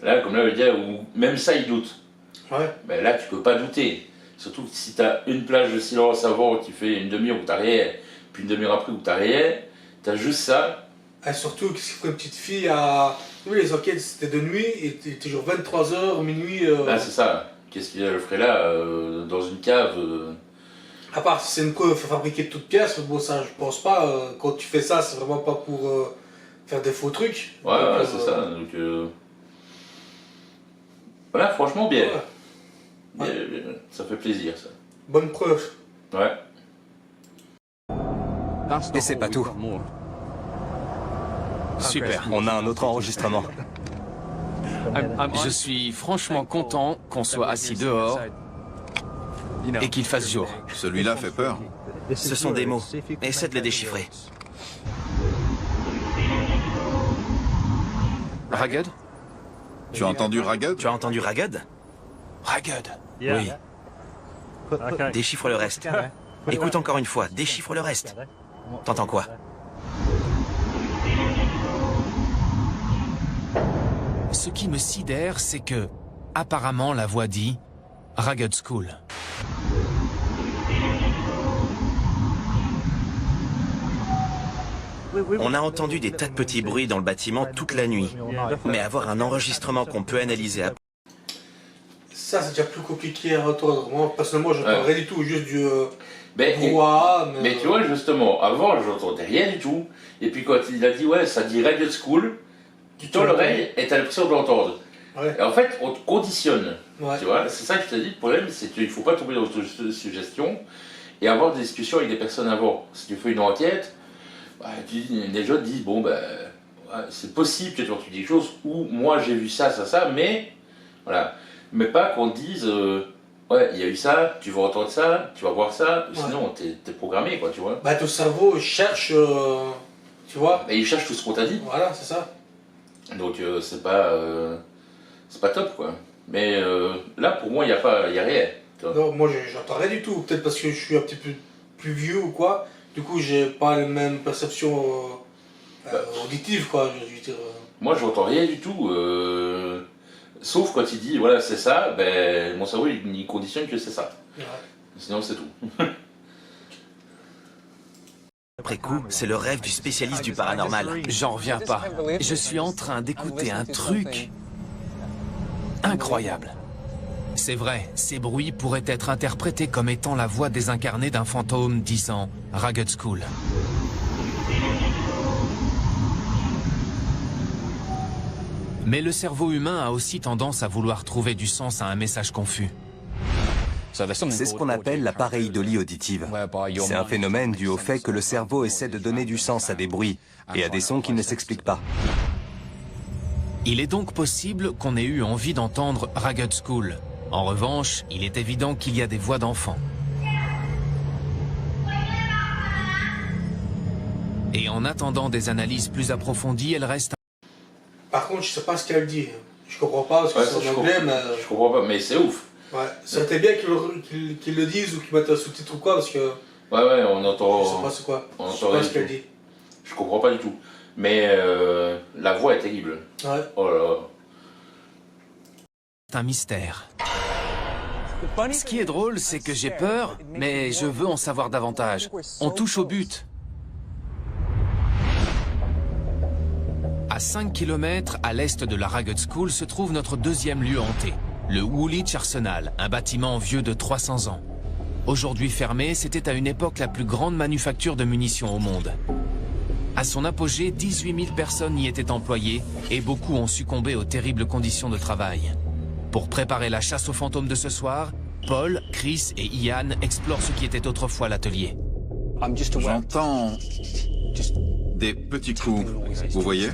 Là, comme là, le gars, où même ça, il doute. Ouais. Ben là, tu peux pas douter. Surtout si tu as une plage de silence avant qui fait une demi-heure où t'as rien, puis une demi-heure après où t'as rien, t'as juste ça. Et surtout, qu'est-ce qu'il ferait une petite fille à... Oui, les enquêtes, c'était de nuit, et c'était genre 23h, minuit... Là, c'est ça. Qu'est-ce qu'il ferait là, dans une cave À part si c'est une coiffe fabriquée de toutes pièces, bon, ça, je pense pas. Quand tu fais ça, c'est vraiment pas pour faire des faux trucs. Ouais, donc, ouais, c'est ça. Donc, voilà, franchement, bien. Ouais. Bien, bien. Ça fait plaisir, ça. Bonne preuve. Ouais. Et c'est pas tout. Super. On a un autre enregistrement. Je suis franchement content qu'on soit assis dehors et qu'il fasse jour. Celui-là fait peur. Ce sont des mots. Essaie de les déchiffrer. Ragged? Tu as entendu Ragged? Tu as entendu Ragged? Ragged. Oui. Déchiffre le reste. Écoute encore une fois, déchiffre le reste. T'entends quoi? Ce qui me sidère, c'est que, apparemment, la voix dit « Ragged School ». On a entendu des tas de petits bruits dans le bâtiment toute la nuit. Mais avoir un enregistrement qu'on peut analyser après... Ça, c'est déjà plus compliqué à entendre. Moi, personnellement, je n'entends rien du tout, juste du brouhaha. Mais tu vois, justement, avant, je n'entendais rien du tout. Et puis quand il a dit, ouais, ça dit Ragged School, tu tends l'oreille et tu as l'impression de l'entendre. Ouais. Et en fait, on te conditionne. Ouais. Tu vois, c'est ça que je te dis, le problème, c'est qu'il ne faut pas tomber dans l'autosuggestion et avoir des discussions avec des personnes avant. Si tu fais une enquête, bah, les gens te disent, bon, ben, ouais, c'est possible que tu dis quelque chose, ou moi j'ai vu ça, mais, voilà. Mais pas qu'on te dise, ouais, il y a eu ça, tu vas entendre ça, tu vas voir ça, sinon t'es programmé, quoi, tu vois. Bah, ton cerveau cherche, tu vois. Et il cherche tout ce qu'on t'a dit. Voilà, c'est ça. Donc c'est pas top, quoi. Mais là, pour moi, il n'y a rien. Non, moi, j'entends rien du tout. Peut-être parce que je suis un petit peu plus vieux ou quoi. Du coup, j'ai pas la même perception auditive, quoi. Je veux dire, Moi, je n'entends rien du tout. Sauf quand il dit, voilà, c'est ça, ben, mon cerveau, il conditionne que c'est ça. Ouais. Sinon, c'est tout. Après coup, c'est le rêve du spécialiste du paranormal. J'en reviens pas. Je suis en train d'écouter un truc incroyable. C'est vrai, ces bruits pourraient être interprétés comme étant la voix désincarnée d'un fantôme disant « Ragged School ». Mais le cerveau humain a aussi tendance à vouloir trouver du sens à un message confus. C'est ce qu'on appelle la pareidolie auditive. C'est un phénomène dû au fait que le cerveau essaie de donner du sens à des bruits et à des sons qui ne s'expliquent pas. Il est donc possible qu'on ait eu envie d'entendre « Ragged School ». En revanche, il est évident qu'il y a des voix d'enfants. Et en attendant des analyses plus approfondies, elle reste... Par contre, je sais pas ce qu'elle dit. Je comprends pas parce que c'est en anglais, mais... Je comprends pas, mais c'est ouf. Ouais, ça serait bien qu'ils le disent ou qu'ils mettent un sous-titre ou quoi, parce que... Ouais, on entend... Je sais pas c'est quoi. On Je sais entend pas rien ce qu'elle du dit. Je comprends pas du tout. Mais la voix est terrible. Ouais. Oh là là. un mystère. Ce qui est drôle, c'est que j'ai peur, mais je veux en savoir davantage. On touche au but. À 5 km à l'est de la Ragged School se trouve notre deuxième lieu hanté, le Woolwich Arsenal, un bâtiment vieux de 300 ans. Aujourd'hui fermé, c'était à une époque la plus grande manufacture de munitions au monde. À son apogée, 18 000 personnes y étaient employées et beaucoup ont succombé aux terribles conditions de travail. Pour préparer la chasse aux fantômes de ce soir, Paul, Chris et Ian explorent ce qui était autrefois l'atelier. J'entends des petits coups, vous voyez?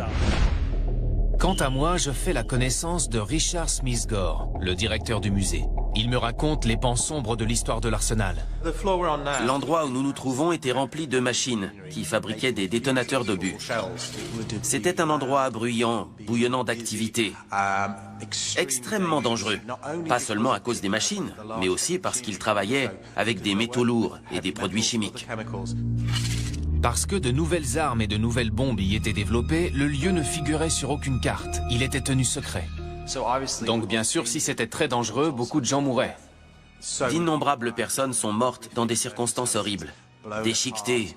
Quant à moi, je fais la connaissance de Richard Smith-Gore, le directeur du musée. Il me raconte les pans sombres de l'histoire de l'arsenal. L'endroit où nous nous trouvons était rempli de machines qui fabriquaient des détonateurs d'obus. C'était un endroit bruyant, bouillonnant d'activité, extrêmement dangereux. Pas seulement à cause des machines, mais aussi parce qu'ils travaillaient avec des métaux lourds et des produits chimiques. Parce que de nouvelles armes et de nouvelles bombes y étaient développées, le lieu ne figurait sur aucune carte. Il était tenu secret. Donc bien sûr, si c'était très dangereux, beaucoup de gens mourraient. D'innombrables personnes sont mortes dans des circonstances horribles, déchiquetées,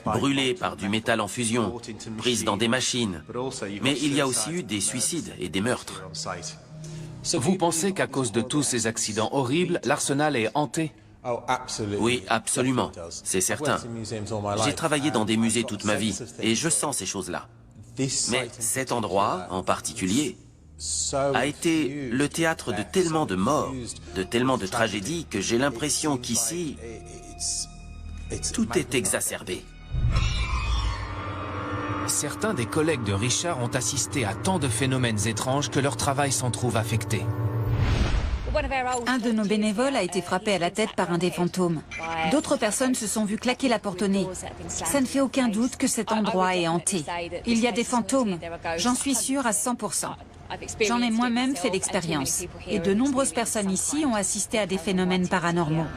brûlées par du métal en fusion, prises dans des machines. Mais il y a aussi eu des suicides et des meurtres. Vous pensez qu'à cause de tous ces accidents horribles, l'arsenal est hanté? Oui, absolument, c'est certain. J'ai travaillé dans des musées toute ma vie et je sens ces choses-là. Mais cet endroit, en particulier, a été le théâtre de tellement de morts, de tellement de tragédies que j'ai l'impression qu'ici, tout est exacerbé. Certains des collègues de Richard ont assisté à tant de phénomènes étranges que leur travail s'en trouve affecté. Un de nos bénévoles a été frappé à la tête par un des fantômes. D'autres personnes se sont vues claquer la porte au nez. Ça ne fait aucun doute que cet endroit est hanté. Il y a des fantômes, j'en suis sûre à 100%. J'en ai moi-même fait l'expérience. Et de nombreuses personnes ici ont assisté à des phénomènes paranormaux.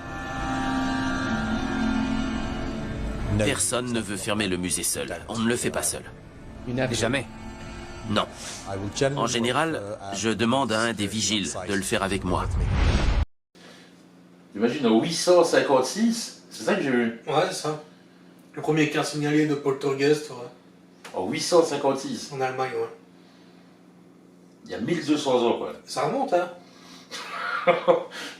Personne ne veut fermer le musée seul. On ne le fait pas seul. Jamais. Non. En général, je demande à un des vigiles de le faire avec moi. J'imagine au 856, c'est ça que j'ai vu? Ouais, c'est ça. Le premier cas signalé de poltergeist, ouais. En 856. En Allemagne, ouais. Il y a 1200 ans, quoi. Ça remonte, hein.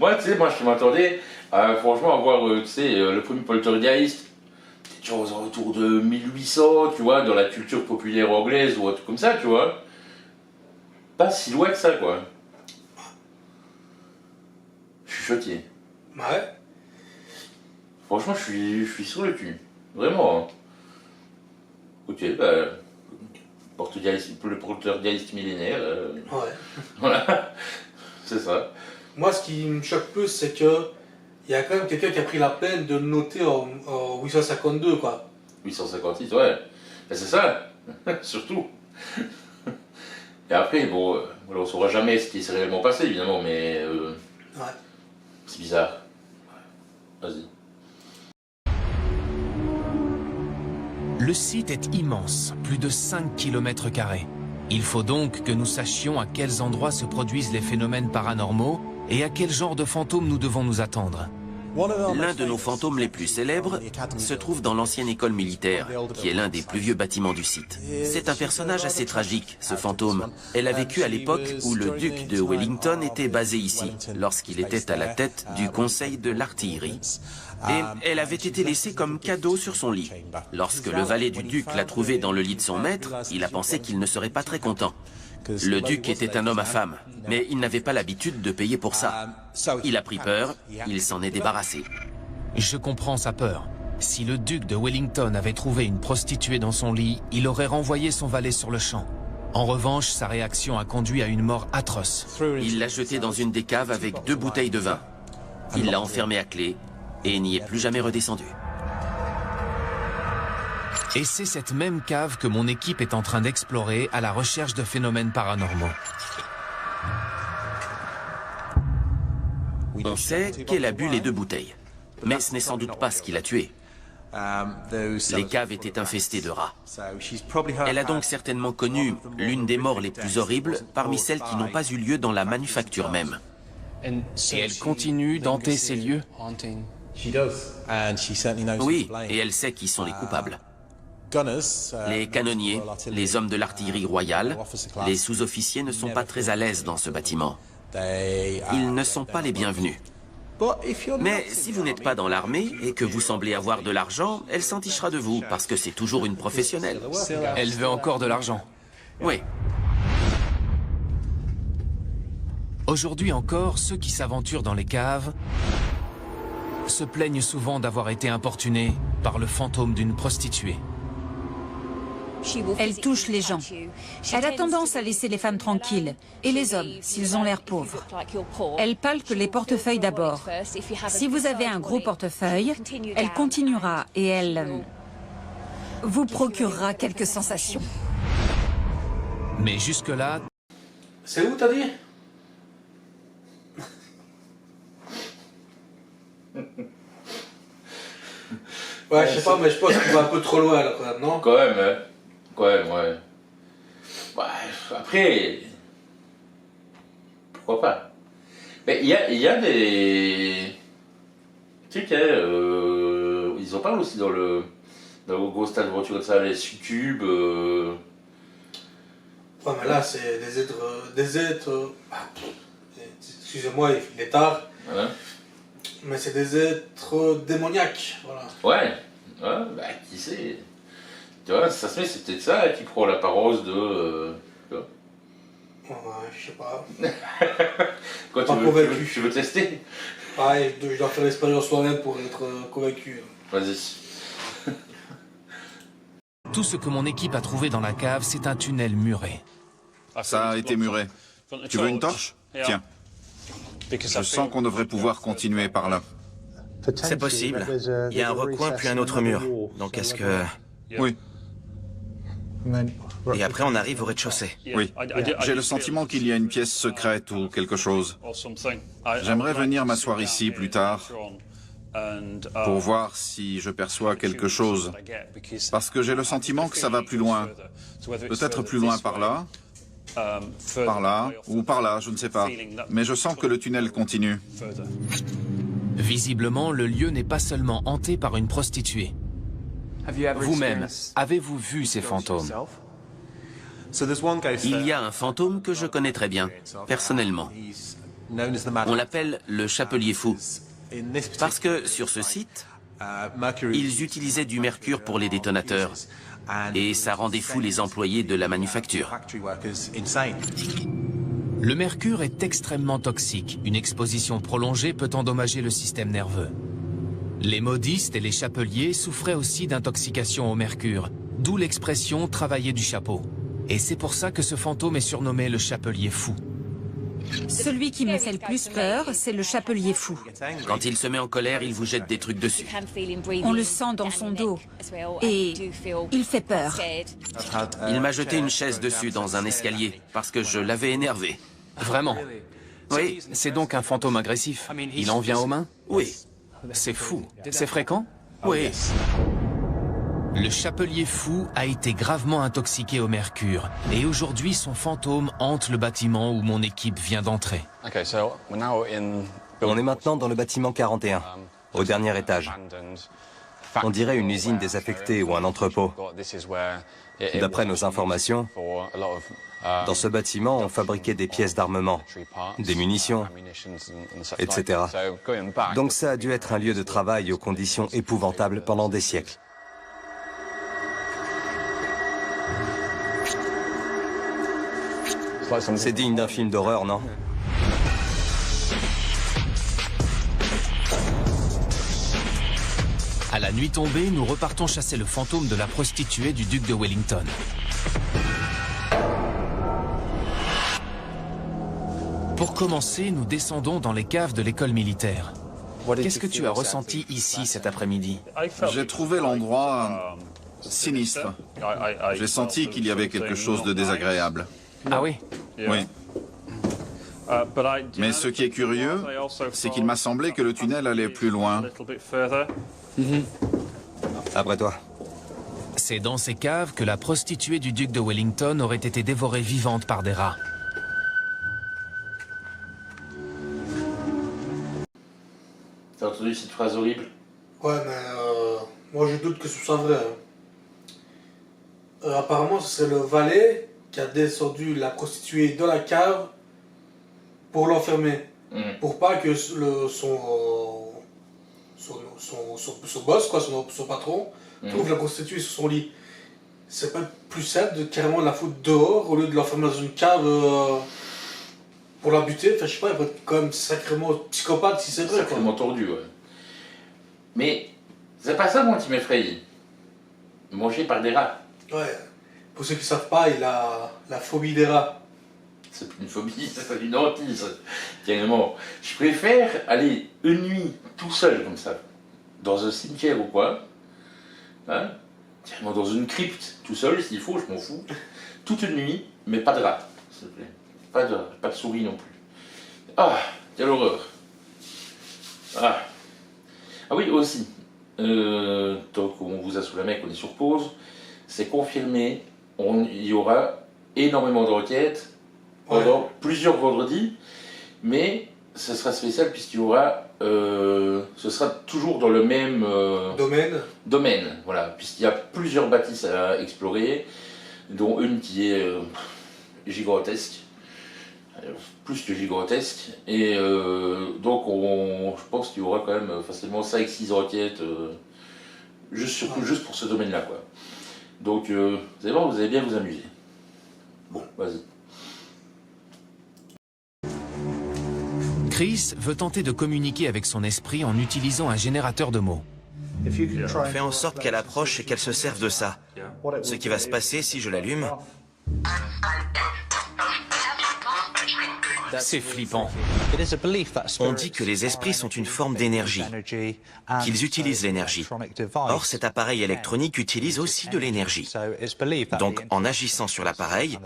Moi, tu sais, je m'attendais à, franchement, à voir, tu sais, le premier poltergeist, des choses autour de 1800, tu vois, dans la culture populaire anglaise ou un truc comme ça, tu vois. Pas si loin que ça, quoi. Je suis choqué. Ouais. Franchement, je suis sur le cul. Vraiment. Hein. Ok, bah... le poltergeist millénaire. Ouais. Voilà. C'est ça. Moi, ce qui me choque plus, c'est que il y a quand même quelqu'un qui a pris la peine de le noter en 852, quoi. 856, ouais. Ben, c'est ça. Surtout. Et après, bon, on ne saura jamais ce qui s'est réellement passé, évidemment, mais... Ouais. C'est bizarre. Ouais. Vas-y. Le site est immense, plus de 5 km². Il faut donc que nous sachions à quels endroits se produisent les phénomènes paranormaux et à quel genre de fantômes nous devons nous attendre. L'un de nos fantômes les plus célèbres se trouve dans l'ancienne école militaire, qui est l'un des plus vieux bâtiments du site. C'est un personnage assez tragique, ce fantôme. Elle a vécu à l'époque où le duc de Wellington était basé ici, lorsqu'il était à la tête du conseil de l'artillerie. Et elle avait été laissée comme cadeau sur son lit. Lorsque le valet du duc l'a trouvée dans le lit de son maître, il a pensé qu'il ne serait pas très content. Le duc était un homme à femme, mais il n'avait pas l'habitude de payer pour ça. Il a pris peur, il s'en est débarrassé. Je comprends sa peur. Si le duc de Wellington avait trouvé une prostituée dans son lit, il aurait renvoyé son valet sur le champ. En revanche, sa réaction a conduit à une mort atroce. Il l'a jetée dans une des caves avec 2 bouteilles de vin. Il l'a enfermée à clé et n'y est plus jamais redescendu. Et c'est cette même cave que mon équipe est en train d'explorer à la recherche de phénomènes paranormaux. On sait qu'elle a bu les 2 bouteilles, mais ce n'est sans doute pas ce qui l'a tuée. Les caves étaient infestées de rats. Elle a donc certainement connu l'une des morts les plus horribles parmi celles qui n'ont pas eu lieu dans la manufacture même. Et elle continue d'hanter ces lieux? Oui, et elle sait qui sont les coupables. Les canonniers, les hommes de l'artillerie royale, les sous-officiers ne sont pas très à l'aise dans ce bâtiment. Ils ne sont pas les bienvenus. Mais si vous n'êtes pas dans l'armée et que vous semblez avoir de l'argent, elle s'entichera de vous, parce que c'est toujours une professionnelle. Elle veut encore de l'argent. Oui. Aujourd'hui encore, ceux qui s'aventurent dans les caves se plaignent souvent d'avoir été importunés par le fantôme d'une prostituée. Elle touche les gens. Elle a tendance à laisser les femmes tranquilles, et les hommes, s'ils ont l'air pauvres. Elle palpe les portefeuilles d'abord. Si vous avez un gros portefeuille, elle continuera et elle vous procurera quelques sensations. Mais jusque-là... C'est où, t'as dit? Ouais, je sais pas, mais je pense qu'on va un peu trop loin, là, quand même, non? Quand même, hein. Quand même, ouais. Bah, après, pourquoi pas? Mais il y a des trucs, hein, ils en parlent aussi dans le gros stade de voiture comme ça, les succubes. Ouais, mais là, c'est des êtres. Excusez-moi, il est tard. Hein? Mais c'est des êtres démoniaques, voilà. Ouais, bah qui sait? Tu vois, ça se met, c'est peut-être ça qui prend l'apparence de. Tu vois. Ouais, je sais pas. Quoi, Pas convaincu. tu veux tester? Ouais, je dois faire l'expérience soi-même pour être convaincu. Vas-y. Tout ce que mon équipe a trouvé dans la cave, c'est un tunnel muré. Ça a été muré. Tu veux une torche? Tiens. Je sens qu'on devrait pouvoir continuer par là. C'est possible. Il y a un recoin puis un autre mur. Donc est-ce que... Oui, Et après on arrive au rez-de-chaussée. oui. J'ai le sentiment qu'il y a une pièce secrète ou quelque chose. J'aimerais venir m'asseoir ici plus tard pour voir si je perçois quelque chose. Parce que j'ai le sentiment que ça va plus loin. Peut-être plus loin par là, ou par là, je ne sais pas. Mais je sens que le tunnel continue. Visiblement, le lieu n'est pas seulement hanté par une prostituée. Vous-même, avez-vous vu ces fantômes? Il y a un fantôme que je connais très bien, personnellement. On l'appelle le chapelier fou. Parce que sur ce site, ils utilisaient du mercure pour les détonateurs. Et ça rendait fou les employés de la manufacture. Le mercure est extrêmement toxique. Une exposition prolongée peut endommager le système nerveux. Les modistes et les chapeliers souffraient aussi d'intoxication au mercure, d'où l'expression « travailler du chapeau ». Et c'est pour ça que ce fantôme est surnommé le chapelier fou. Celui qui me fait le plus peur, c'est le chapelier fou. Quand il se met en colère, il vous jette des trucs dessus. On le sent dans son dos. Et il fait peur. Il m'a jeté une chaise dessus dans un escalier, parce que je l'avais énervé. Vraiment? Oui, C'est donc un fantôme agressif. Il en vient aux mains? oui, C'est fou. C'est fréquent? oui. Le chapelier fou a été gravement intoxiqué au mercure. Et aujourd'hui, son fantôme hante le bâtiment où mon équipe vient d'entrer. On est maintenant dans le bâtiment 41, au dernier étage. On dirait une usine désaffectée ou un entrepôt. D'après nos informations, dans ce bâtiment, on fabriquait des pièces d'armement, des munitions, etc. Donc ça a dû être un lieu de travail aux conditions épouvantables pendant des siècles. C'est digne d'un film d'horreur, non? À la nuit tombée, nous repartons chasser le fantôme de la prostituée du duc de Wellington. Pour commencer, nous descendons dans les caves de l'école militaire. Qu'est-ce que tu as ressenti ici cet après-midi? J'ai trouvé l'endroit sinistre. J'ai senti qu'il y avait quelque chose de désagréable. Ah oui? Oui. Mais ce qui est curieux, c'est qu'il m'a semblé que le tunnel allait plus loin. Après toi. C'est dans ces caves que la prostituée du duc de Wellington aurait été dévorée vivante par des rats. entendu cette phrase horrible? Ouais, mais moi je doute que ce soit vrai. Apparemment, ce serait le valet qui a descendu la prostituée dans la cave pour l'enfermer. Pour pas que son boss, quoi, son patron, trouve la prostituée sur son lit. C'est pas plus simple de carrément la foutre dehors au lieu de l'enfermer dans une cave pour la buter. Enfin, je sais pas, il va être quand même sacrément psychopathe si c'est vrai. Sacrément tordu, ouais. Mais c'est pas ça, moi, qui m'effraie. Mangé par des rats. Ouais. Pour ceux qui savent pas, il a la phobie des rats. C'est plus une phobie, c'est une hantise. Carrément. Je préfère aller une nuit tout seul comme ça, dans un cimetière ou quoi, hein, carrément dans une crypte, tout seul s'il faut, je m'en fous, toute une nuit, mais pas de rat, s'il te plaît. Pas de souris non plus. Ah, quelle horreur. Ah oui, aussi, tant qu'on vous a sous la main, qu'on est sur pause, c'est confirmé, il y aura énormément d'enquêtes pendant plusieurs vendredis, mais ce sera spécial puisqu'il y aura, ce sera toujours dans le même domaine, voilà, puisqu'il y a plusieurs bâtisses à explorer, dont une qui est gigantesque, plus que gigantesque, et donc je pense qu'il y aura quand même facilement 5-6 enquêtes juste pour ce domaine-là, quoi. Donc vous allez voir, vous allez bien vous amuser. Bon, vas-y. Chris veut tenter de communiquer avec son esprit en utilisant un générateur de mots. Fais en sorte qu'elle approche et qu'elle se serve de ça. Ce qui va se passer si je l'allume... C'est flippant. On dit que les esprits sont une forme d'énergie, qu'ils utilisent l'énergie. Or, cet appareil électronique utilise aussi de l'énergie. Donc, en agissant sur l'appareil,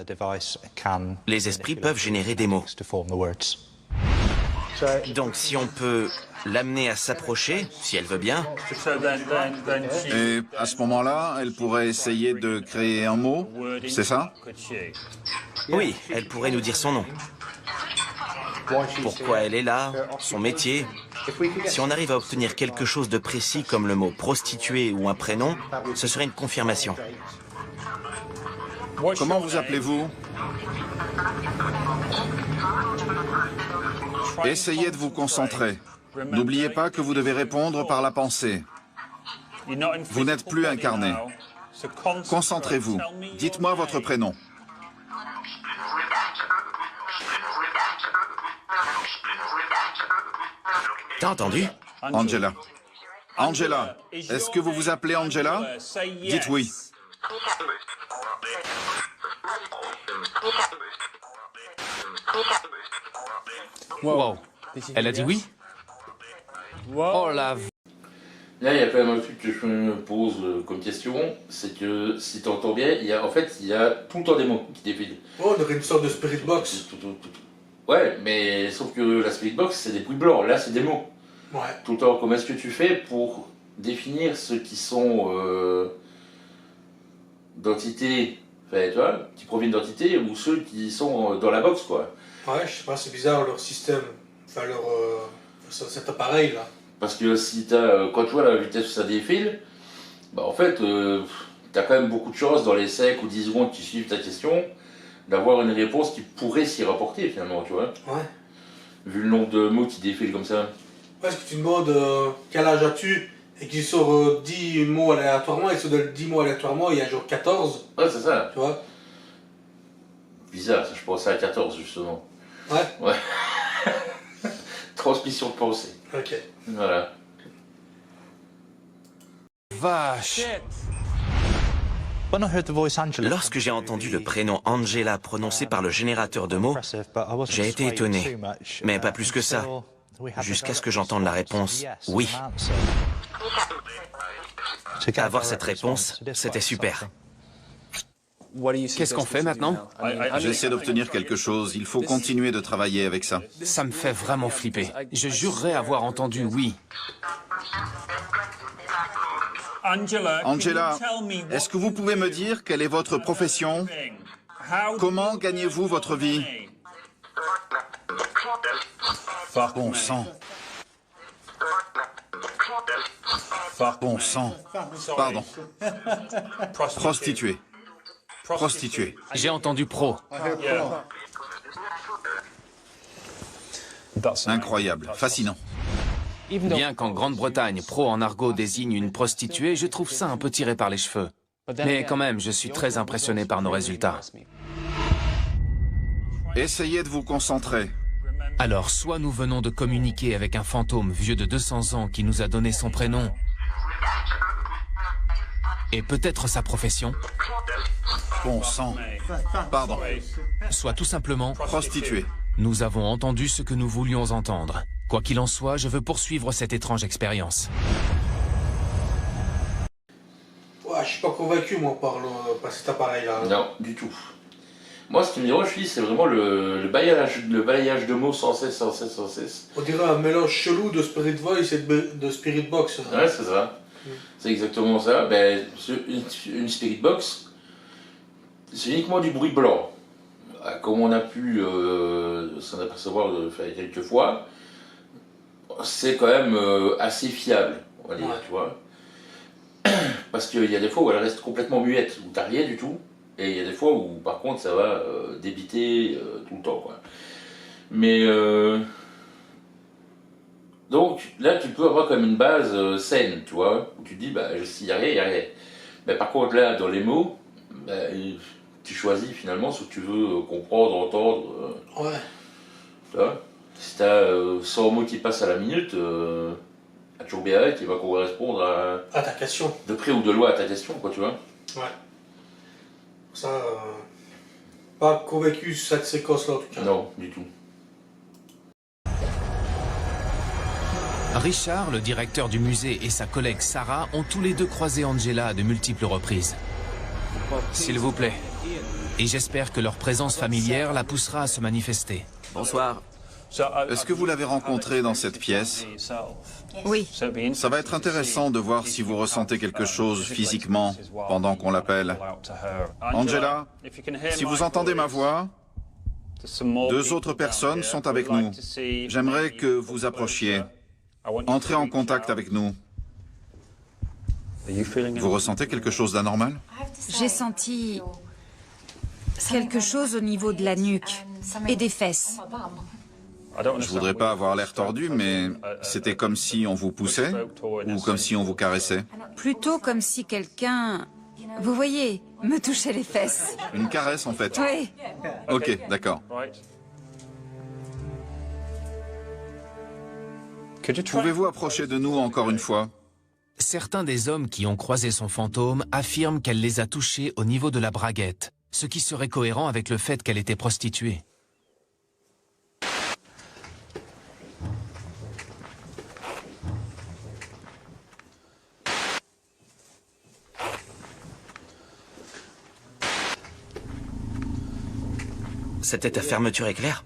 les esprits peuvent générer des mots. Donc, si on peut l'amener à s'approcher, si elle veut bien... Et à ce moment-là, elle pourrait essayer de créer un mot, c'est ça? Oui, elle pourrait nous dire son nom. Pourquoi elle est là, son métier. Si on arrive à obtenir quelque chose de précis comme le mot prostituée ou un prénom, ce serait une confirmation. Comment vous appelez-vous? Essayez de vous concentrer. N'oubliez pas que vous devez répondre par la pensée. Vous n'êtes plus incarné. Concentrez-vous. Dites-moi votre prénom. T'as entendu? Angela. Angela, est-ce que vous vous appelez Angela? Dites oui. Wow. Elle a dit oui? Oh la... Là, il y a quand même un truc que je me pose comme question, c'est que si tu entends bien, il y a tout le temps des mots qui défilent. Oh, on aurait une sorte de spirit box. Ouais, mais sauf que la spirit box, c'est des bruits blancs, là c'est des mots. Ouais. Tout le temps, comment est-ce que tu fais pour définir ceux qui sont d'entités, enfin, tu vois, qui proviennent d'entités, ou ceux qui sont dans la box, quoi. Ouais, je sais pas, c'est bizarre leur système, enfin cet appareil là. Parce que si quand tu vois la vitesse où ça défile, bah en fait, t'as quand même beaucoup de chances dans les 5 ou 10 secondes qui suivent ta question, d'avoir une réponse qui pourrait s'y rapporter finalement, tu vois. Ouais. Vu le nombre de mots qui défilent comme ça. Ouais, est-ce que tu demandes quel âge as-tu et qu'il sort 10 mots aléatoirement, et sur 10 mots aléatoirement, il y a genre 14. Ouais, c'est ça. Tu vois. Bizarre, ça, je pensais à 14 justement. Ouais. Ouais. Transmission de pensée. Ok. Voilà. Vache. Lorsque j'ai entendu le prénom Angela prononcé par le générateur de mots, j'ai été étonné. Mais pas plus que ça. Jusqu'à ce que j'entende la réponse « oui ». Avoir cette réponse, c'était super. Qu'est-ce qu'on fait maintenant? J'essaie d'obtenir quelque chose. Il faut continuer de travailler avec ça. Ça me fait vraiment flipper. Je jurerais avoir entendu oui. Angela, est-ce que vous pouvez me dire quelle est votre profession? Comment gagnez-vous votre vie? Bon sang. Bon sang. Pardon. Prostituée. Prostituée. J'ai entendu pro. Incroyable, fascinant. Bien qu'en Grande-Bretagne, pro en argot désigne une prostituée, je trouve ça un peu tiré par les cheveux. Mais quand même, je suis très impressionné par nos résultats. Essayez de vous concentrer. Alors, soit nous venons de communiquer avec un fantôme vieux de 200 ans qui nous a donné son prénom et peut-être sa profession, Bon sang. Pardon. soit tout simplement, Prostituée. nous avons entendu ce que nous voulions entendre. Quoi qu'il en soit, je veux poursuivre cette étrange expérience. Ouais, je suis pas convaincu, moi, par cet appareil-là. Non, du tout. Moi, ce qui me dérange, c'est vraiment le balayage de mots sans cesse, sans cesse, sans cesse. On dirait un mélange chelou de Spirit Voice et de Spirit Box. Ouais, c'est ça. C'est exactement ça. Ben, une Spirit Box, c'est uniquement du bruit blanc. Comme on a pu s'en apercevoir quelques fois, c'est quand même assez fiable, on va dire, tu vois. Parce qu'il y a des fois où elle reste complètement muette, où t'as rien du tout, et il y a des fois où par contre ça va débiter tout le temps, quoi. Mais donc là tu peux avoir comme une base saine, tu vois, où tu te dis bah s'il y a rien, il y a rien. Mais par contre là dans les mots, bah, tu choisis finalement ce que tu veux comprendre, entendre. Ouais. Tu vois, si t'as 100 mots qui passent à la minute, t'as toujours bien qui va correspondre à ta question. De près ou de loin à ta question, quoi, tu vois. Ouais. Ça, pas convaincu sur cette séquence-là en tout cas. Non, du tout. Richard, le directeur du musée, et sa collègue Sarah ont tous les deux croisé Angela à de multiples reprises. S'il vous plaît. Et j'espère que leur présence familière la poussera à se manifester. Bonsoir. Est-ce que vous l'avez rencontrée dans cette pièce? Oui. Ça va être intéressant de voir si vous ressentez quelque chose physiquement pendant qu'on l'appelle. Angela, si vous entendez ma voix, 2 autres personnes sont avec nous. J'aimerais que vous approchiez. Entrez en contact avec nous. Vous ressentez quelque chose d'anormal? J'ai senti quelque chose au niveau de la nuque et des fesses. Je voudrais pas avoir l'air tordu, mais c'était comme si on vous poussait ou comme si on vous caressait? Plutôt comme si quelqu'un, vous voyez, me touchait les fesses. Une caresse en fait? Oui. Ok, d'accord. Pouvez-vous approcher de nous encore une fois? Certains des hommes qui ont croisé son fantôme affirment qu'elle les a touchés au niveau de la braguette, ce qui serait cohérent avec le fait qu'elle était prostituée. C'était ta fermeture éclair?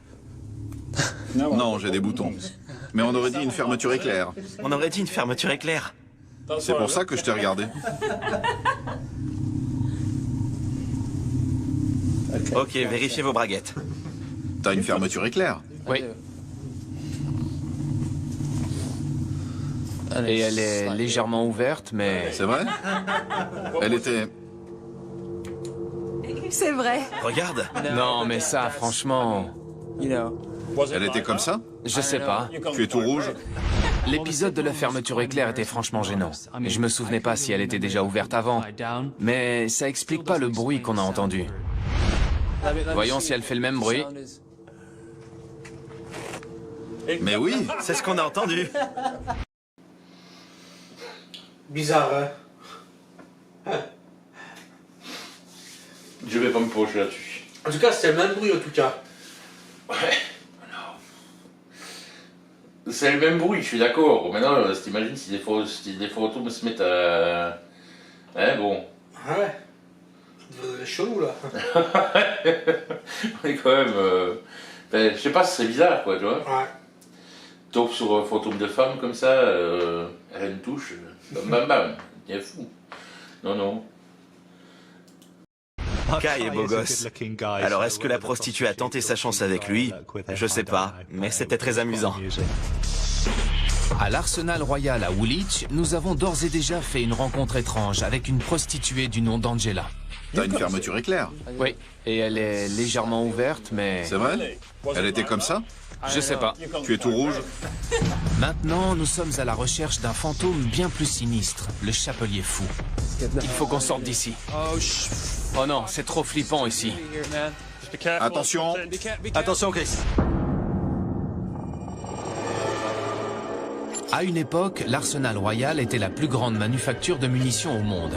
Non, j'ai des boutons. Mais on aurait dit une fermeture éclair. On aurait dit une fermeture éclair. C'est pour ça que je t'ai regardé. Ok, vérifiez vos braguettes. T'as une fermeture éclair? Oui. Et elle est légèrement ouverte, mais... C'est vrai? Elle était... C'est vrai. Regarde. Non, mais ça, franchement... Elle était comme ça? Je sais pas. Tu es tout rouge? L'épisode de la fermeture éclair était franchement gênant. Je me souvenais pas si elle était déjà ouverte avant. Mais ça explique pas le bruit qu'on a entendu. Voyons si elle fait le même bruit. Mais oui! C'est ce qu'on a entendu. Bizarre, hein? Je vais pas me pencher là-dessus. En tout cas, c'est le même bruit en tout cas. Ouais, non. C'est le même bruit, je suis d'accord. Maintenant, t'imagines si des fantômes se mettent à... Hein, bon. Ah ouais. C'est chelou là. On est quand même... je sais pas, c'est bizarre, quoi, tu vois. Ouais. Tombe sur un fantôme de femme comme ça, elle me touche, bam bam bam, il est fou. Non, non. Kai est beau gosse. Alors est-ce que la prostituée a tenté sa chance avec lui? Je sais pas, mais c'était très amusant. À l'Arsenal Royal à Woolwich, nous avons d'ores et déjà fait une rencontre étrange avec une prostituée du nom d'Angela. T'as une fermeture éclair. Oui, et elle est légèrement ouverte, mais... C'est vrai? Elle était comme ça? Je sais pas. Tu es tout rouge? Maintenant, nous sommes à la recherche d'un fantôme bien plus sinistre, le Chapelier Fou. Il faut qu'on sorte d'ici. Oh non, c'est trop flippant ici. Attention! Attention, Chris. À une époque, l'Arsenal Royal était la plus grande manufacture de munitions au monde.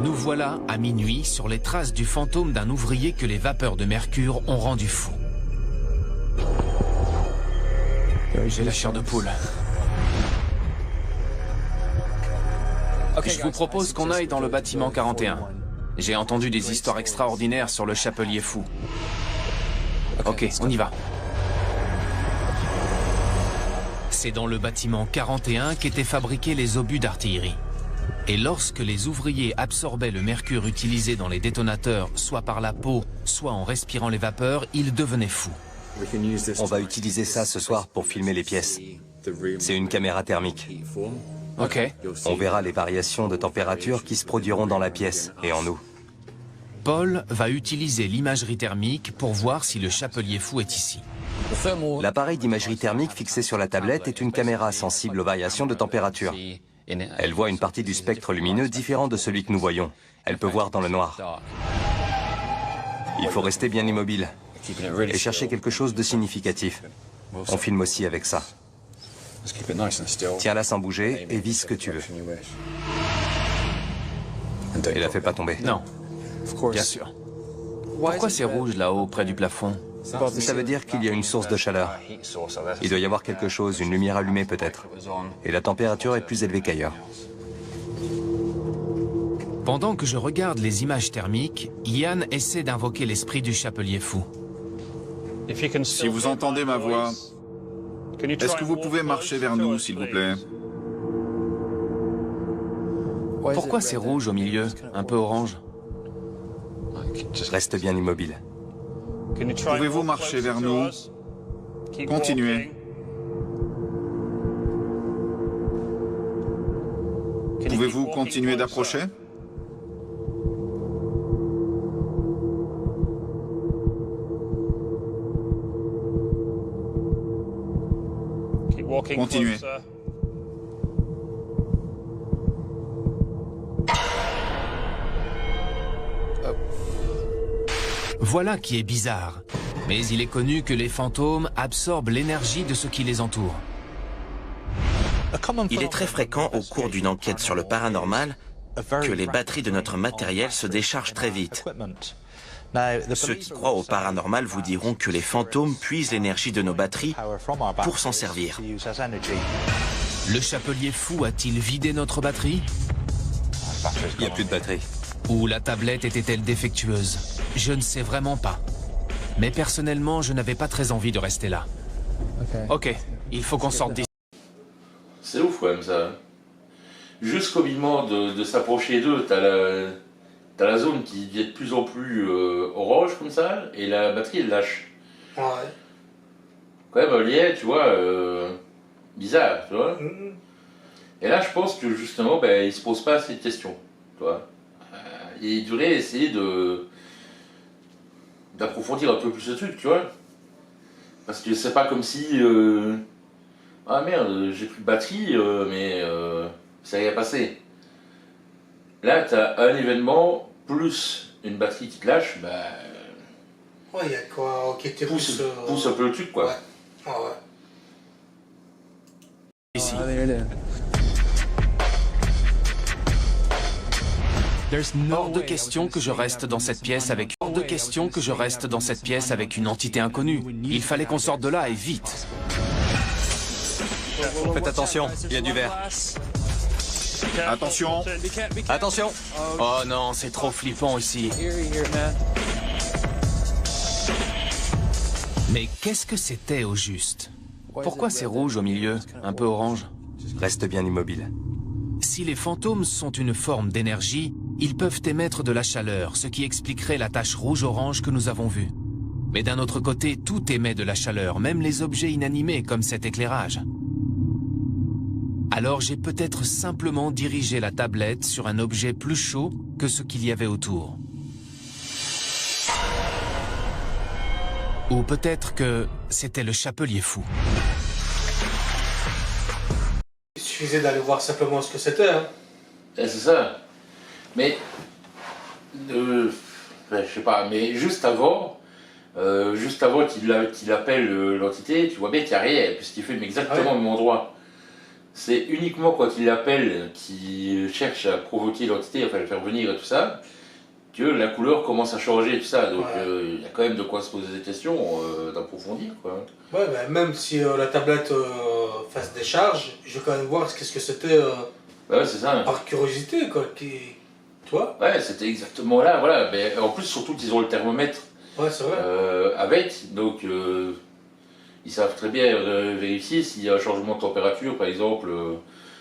Nous voilà à minuit sur les traces du fantôme d'un ouvrier que les vapeurs de mercure ont rendu fou. J'ai la chair de poule. Je vous propose qu'on aille dans le bâtiment 41. J'ai entendu des histoires extraordinaires sur le Chapelier Fou. Ok, on y va. C'est dans le bâtiment 41 qu'étaient fabriqués les obus d'artillerie. Et lorsque les ouvriers absorbaient le mercure utilisé dans les détonateurs, soit par la peau, soit en respirant les vapeurs, ils devenaient fous. On va utiliser ça ce soir pour filmer les pièces. C'est une caméra thermique. Ok. On verra les variations de température qui se produiront dans la pièce et en nous. Paul va utiliser l'imagerie thermique pour voir si le Chapelier Fou est ici. L'appareil d'imagerie thermique fixé sur la tablette est une caméra sensible aux variations de température. Elle voit une partie du spectre lumineux différent de celui que nous voyons. Elle peut voir dans le noir. Il faut rester bien immobile et chercher quelque chose de significatif. On filme aussi avec ça. Tiens-la sans bouger et vise ce que tu veux. Et la fais pas tomber. Non, bien sûr. Pourquoi c'est rouge là-haut, près du plafond? Ça veut dire qu'il y a une source de chaleur. Il doit y avoir quelque chose, une lumière allumée peut-être. Et la température est plus élevée qu'ailleurs. Pendant que je regarde les images thermiques, Ian essaie d'invoquer l'esprit du Chapelier Fou. Si vous entendez ma voix, est-ce que vous pouvez marcher vers nous, s'il vous plaît? Pourquoi c'est rouge au milieu, un peu orange? Reste bien immobile. Pouvez-vous marcher vers nous? Continuez. Pouvez-vous continuer d'approcher? Continuez. Voilà qui est bizarre. Mais il est connu que les fantômes absorbent l'énergie de ce qui les entoure. Il est très fréquent au cours d'une enquête sur le paranormal que les batteries de notre matériel se déchargent très vite. Ceux qui croient au paranormal vous diront que les fantômes puisent l'énergie de nos batteries pour s'en servir. Le Chapelier Fou a-t-il vidé notre batterie? Il n'y a plus de batterie. Ou la tablette était-elle défectueuse? Je ne sais vraiment pas. Mais personnellement, je n'avais pas très envie de rester là. Ok, il faut qu'on sorte d'ici. C'est ouf quand même ça. Jusqu'au moment de s'approcher d'eux, t'as la zone qui devient de plus en plus orange comme ça, et la batterie elle lâche. Ouais. Quand même, lié, tu vois, bizarre, tu vois. Et là, je pense que justement, ben, il se pose pas assez de questions, tu vois. Il devrait essayer d'approfondir un peu plus ce truc, tu vois. Parce que c'est pas comme si... ah merde, j'ai plus de batterie, mais ça y est passé. Là, t'as un événement plus une batterie qui te lâche, bah... Ouais, il y a quoi qui était pousse un peu le truc, quoi. Ouais. Ah ouais. Ici. Hors de question que je reste dans cette pièce avec... Hors de question que je reste dans cette pièce avec une entité inconnue. Il fallait qu'on sorte de là et vite. Faites attention, il y a du verre. Attention! Attention! Oh non, c'est trop flippant ici. Mais qu'est-ce que c'était au juste? Pourquoi c'est rouge au milieu, un peu orange? Reste bien immobile. Si les fantômes sont une forme d'énergie, ils peuvent émettre de la chaleur, ce qui expliquerait la tache rouge-orange que nous avons vue. Mais d'un autre côté, tout émet de la chaleur, même les objets inanimés comme cet éclairage. Alors j'ai peut-être simplement dirigé la tablette sur un objet plus chaud que ce qu'il y avait autour. Ou peut-être que c'était le chapelier fou. Il suffisait d'aller voir simplement ce que c'était. Hein. C'est ça. Mais, je sais pas, mais juste avant qu'il appelle l'entité, tu vois bien qu'il n'y a rien, puisqu'il fait exactement le même endroit. C'est uniquement quand il l'appelle, qu'il cherche à provoquer l'entité, enfin le faire venir et tout ça, que la couleur commence à changer et tout ça. Donc il y a quand même de quoi se poser des questions, d'approfondir, quoi. Ouais, mais même si la tablette fasse des charges, je vais quand même voir qu'est-ce que c'était Ouais, c'est ça. par curiosité, quoi. Tu vois? Ouais, c'était exactement là, voilà. Mais en plus, surtout qu'ils ont le thermomètre Ouais, c'est vrai. avec, donc ils savent très bien vérifier s'il y a un changement de température, par exemple.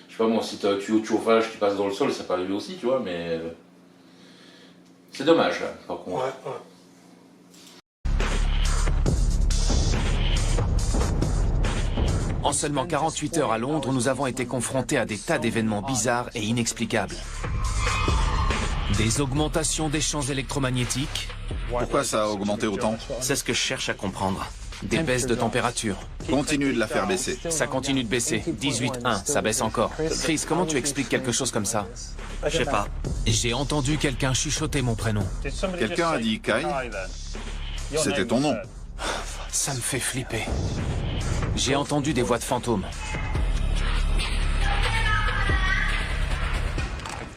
Je sais pas moi, si tu as un tuyau de chauffage qui passe dans le sol, ça peut arriver aussi, tu vois, mais c'est dommage, là, par contre. Ouais, ouais. En seulement 48 heures à Londres, nous avons été confrontés à des tas d'événements bizarres et inexplicables. Des augmentations des champs électromagnétiques, Pourquoi ça a augmenté autant? C'est ce que je cherche à comprendre. des baisses de température. Continue de la faire baisser. Ça continue de baisser. 18,1, ça baisse encore. Chris, comment tu expliques quelque chose comme ça? Je sais pas. J'ai entendu quelqu'un chuchoter mon prénom. Quelqu'un a dit Kai? C'était ton nom. Ça me fait flipper. J'ai entendu des voix de fantômes.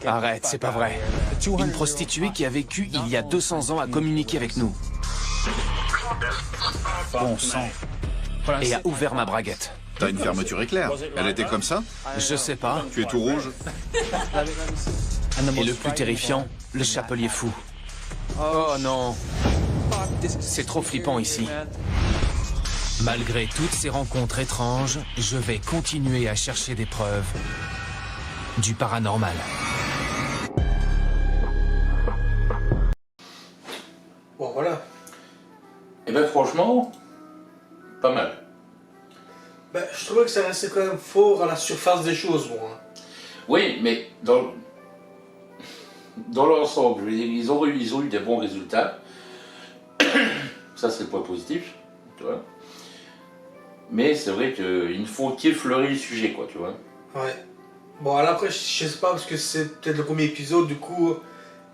Arrête, c'est pas vrai. Une prostituée qui a vécu il y a 200 ans a communiqué avec nous. Bon sang. Et a ouvert ma braguette. T'as une fermeture éclair. Elle était comme ça? Je sais pas. Tu es tout rouge? Et le plus terrifiant, le chapelier fou. Oh non. C'est trop flippant ici. Malgré toutes ces rencontres étranges, je vais continuer à chercher des preuves du paranormal. Bon, voilà. Eh ben franchement, pas mal. Ben, je trouvais que ça restait quand même fort à la surface des choses, moi. Oui, mais dans l'ensemble, je veux dire, ils ont eu des bons résultats. Ça, c'est le point positif, tu vois. Mais c'est vrai qu'il faut qu'effleurer le sujet, quoi, tu vois. Ouais. Bon, alors après, je sais pas, parce que c'est peut-être le premier épisode, du coup,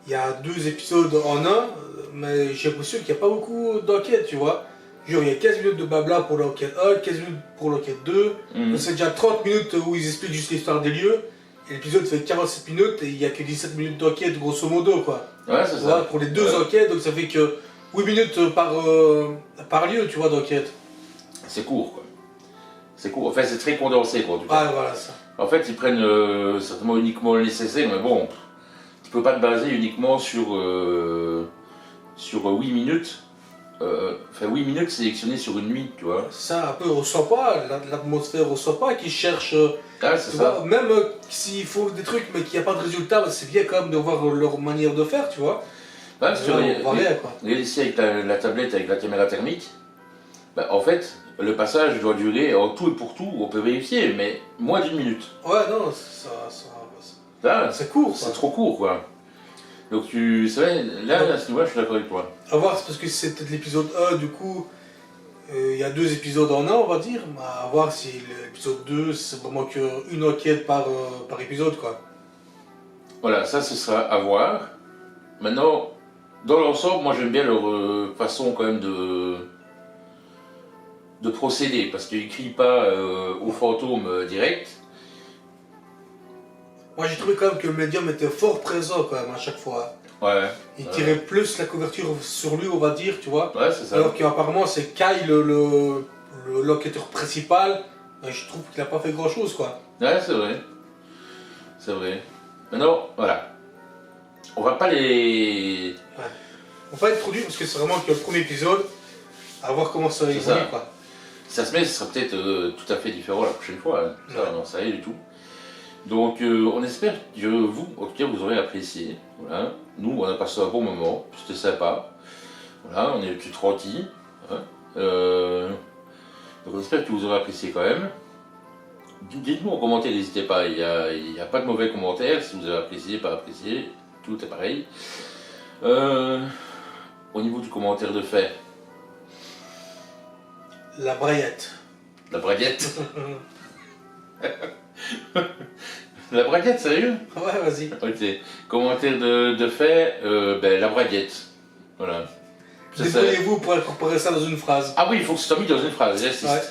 il y a 2 épisodes en un, mais j'ai l'impression qu'il n'y a pas beaucoup d'enquêtes, tu vois. Genre, il y a 15 minutes de blabla pour l'enquête 1, 15 minutes pour l'enquête 2, donc c'est déjà 30 minutes où ils expliquent juste l'histoire des lieux, et l'épisode fait 47 minutes, et il n'y a que 17 minutes d'enquête, grosso modo, quoi. Ouais, c'est ça. Voilà, pour les 2 enquêtes, donc ça fait que 8 minutes par lieu, tu vois, d'enquête. C'est court, quoi. C'est court. Enfin, c'est très condensé, quoi, en tout cas. Ah, voilà, ça. En fait, ils prennent certainement uniquement le nécessaire, mais bon, tu peux pas te baser uniquement sur 8 minutes. Enfin, 8 minutes sélectionnées sur une nuit, tu vois. Ça, un peu, on ressent pas, l'atmosphère, on ressent pas qu'ils cherchent. Ah, c'est Tu ça. vois, même s'il faut des trucs mais qu'il n'y a pas de résultat, bah, c'est bien quand même de voir leur manière de faire, tu vois. Ouais, parce que on voit rien, quoi. regarde ici avec la tablette, avec la caméra thermique, bah, en fait, le passage doit durer en tout et pour tout, on peut vérifier, mais moins d'1 minute. Ouais, non, Là, c'est court, c'est quoi. trop court, quoi. Donc, c'est vrai, là, à ce niveau-là, je suis d'accord avec toi. À voir, c'est parce que c'est peut-être l'épisode 1, du coup, il y a 2 épisodes en un, on va dire. Mais à voir si l'épisode 2, c'est vraiment qu'une enquête par épisode, quoi. Voilà, ça, ce sera à voir. Maintenant, dans l'ensemble, moi, j'aime bien leur façon, quand même, de procéder, parce qu'ils ne crient pas aux fantômes direct. Moi, j'ai trouvé quand même que le médium était fort présent, quand même, à chaque fois. Ouais. Il tirait plus la couverture sur lui, on va dire, tu vois. Ouais, c'est ça. Alors qu'apparemment, c'est Kai, l'enquêteur principal. Je trouve qu'il n'a pas fait grand-chose, quoi. Ouais, c'est vrai. C'est vrai. Maintenant, voilà. On va pas les... Ouais. On va pas être trop dur parce que c'est vraiment que le premier épisode. À voir comment ça évolue, ça. quoi. Si ça se met, ce sera peut-être tout à fait différent la prochaine fois. Hein. Ça, Ouais. non, ça y est du tout. Donc, on espère que vous, en tout cas, vous aurez apprécié. Voilà. Nous, on a passé un bon moment. C'était sympa. Voilà, on est plus tranquille. Hein. Donc j'espère que vous aurez apprécié quand même. Dites-nous en commentaire, n'hésitez pas, il n'y a pas de mauvais commentaires, si vous avez apprécié, pas apprécié, tout est pareil. Au niveau du commentaire de fait. La braillette. La braguette. La braguette, sérieux? Ouais, vas-y. Ok. Commentaire de fait, la braguette. Voilà. Débrouillez-vous pour incorporer ça dans une phrase. Ah oui, il faut que ce soit mis dans une phrase, j'insiste. Ouais.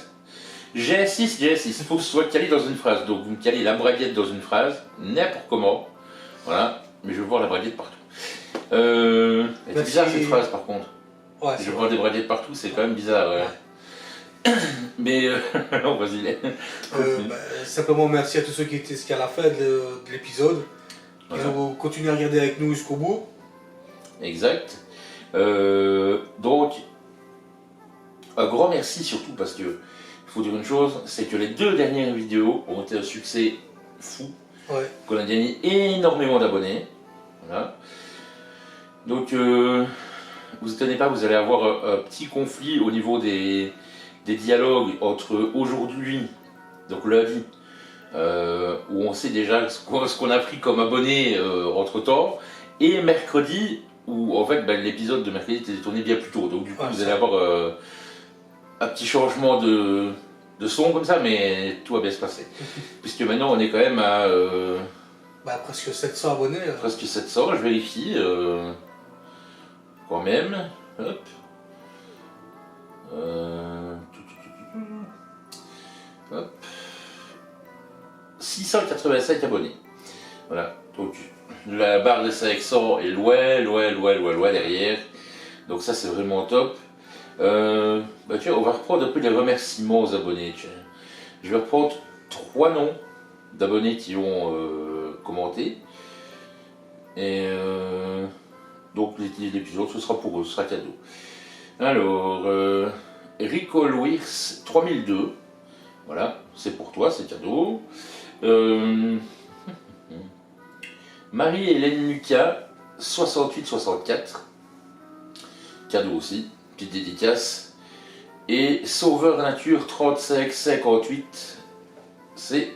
J'insiste, il faut que ce soit calé dans une phrase. Donc vous me calez la braguette dans une phrase, n'importe comment. Voilà, mais je veux voir la braguette partout. C'est bizarre cette phrase par contre. Ouais, je vois des braguettes partout, c'est quand même bizarre. Ouais. Mais non, vas-y. Simplement merci à tous ceux qui étaient jusqu'à la fin de l'épisode. Ils ont continué à regarder avec nous jusqu'au bout. Exact. Donc, un grand merci surtout parce que il faut dire une chose, c'est que les 2 dernières vidéos ont été un succès fou. Ouais. Qu'on a gagné énormément d'abonnés. Voilà. Donc, vous étonnez pas, vous allez avoir un petit conflit au niveau des dialogues entre aujourd'hui, donc lundi, où on sait déjà ce qu'on a pris comme abonnés entre temps, et mercredi, où en fait l'épisode de mercredi était tourné bien plus tôt. Donc du coup vous allez avoir un petit changement de son comme ça, mais tout va bien se passer. Puisque maintenant on est quand même à presque 700 abonnés. Presque 700, je vérifie. Quand même. Hop. 685 abonnés. Voilà. Donc la barre de 500 est loin derrière. Donc ça c'est vraiment top. Tiens, on va reprendre un peu les remerciements aux abonnés. Tiens. Je vais reprendre 3 noms d'abonnés qui ont commenté. Et donc l'épisode ce sera pour eux, ce sera cadeau. Alors, Rico Luis 3002, voilà, c'est pour toi, c'est cadeau. Marie-Hélène Lucas 6864, cadeau aussi, petite dédicace. Et Sauveur Nature 3558, c'est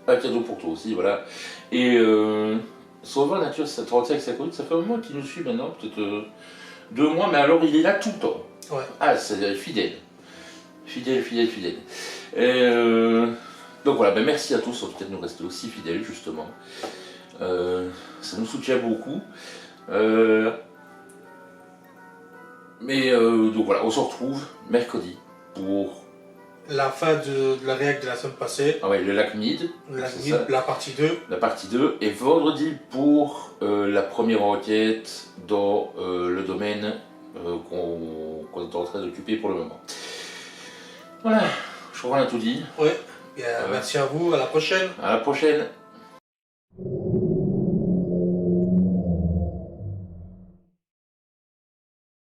un cadeau pour toi aussi, voilà. Et Sauveur Nature 3558, ça fait un mois qu'il nous suit maintenant, peut-être 2 mois, mais alors il est là tout le temps. Ouais. Ah, c'est fidèle. Fidèle. Et donc voilà, merci à tous, en tout cas de nous rester aussi fidèles, justement. Ça nous soutient beaucoup. Donc voilà, on se retrouve mercredi pour la fin de la réac de la semaine passée. Ah ouais, le lac Mid. La partie 2. La partie 2. Et vendredi pour la première enquête dans le domaine qu'on est en train d'occuper pour le moment. Voilà, je crois qu'on a tout dit. Ouais. Merci à vous, à la prochaine. À la prochaine.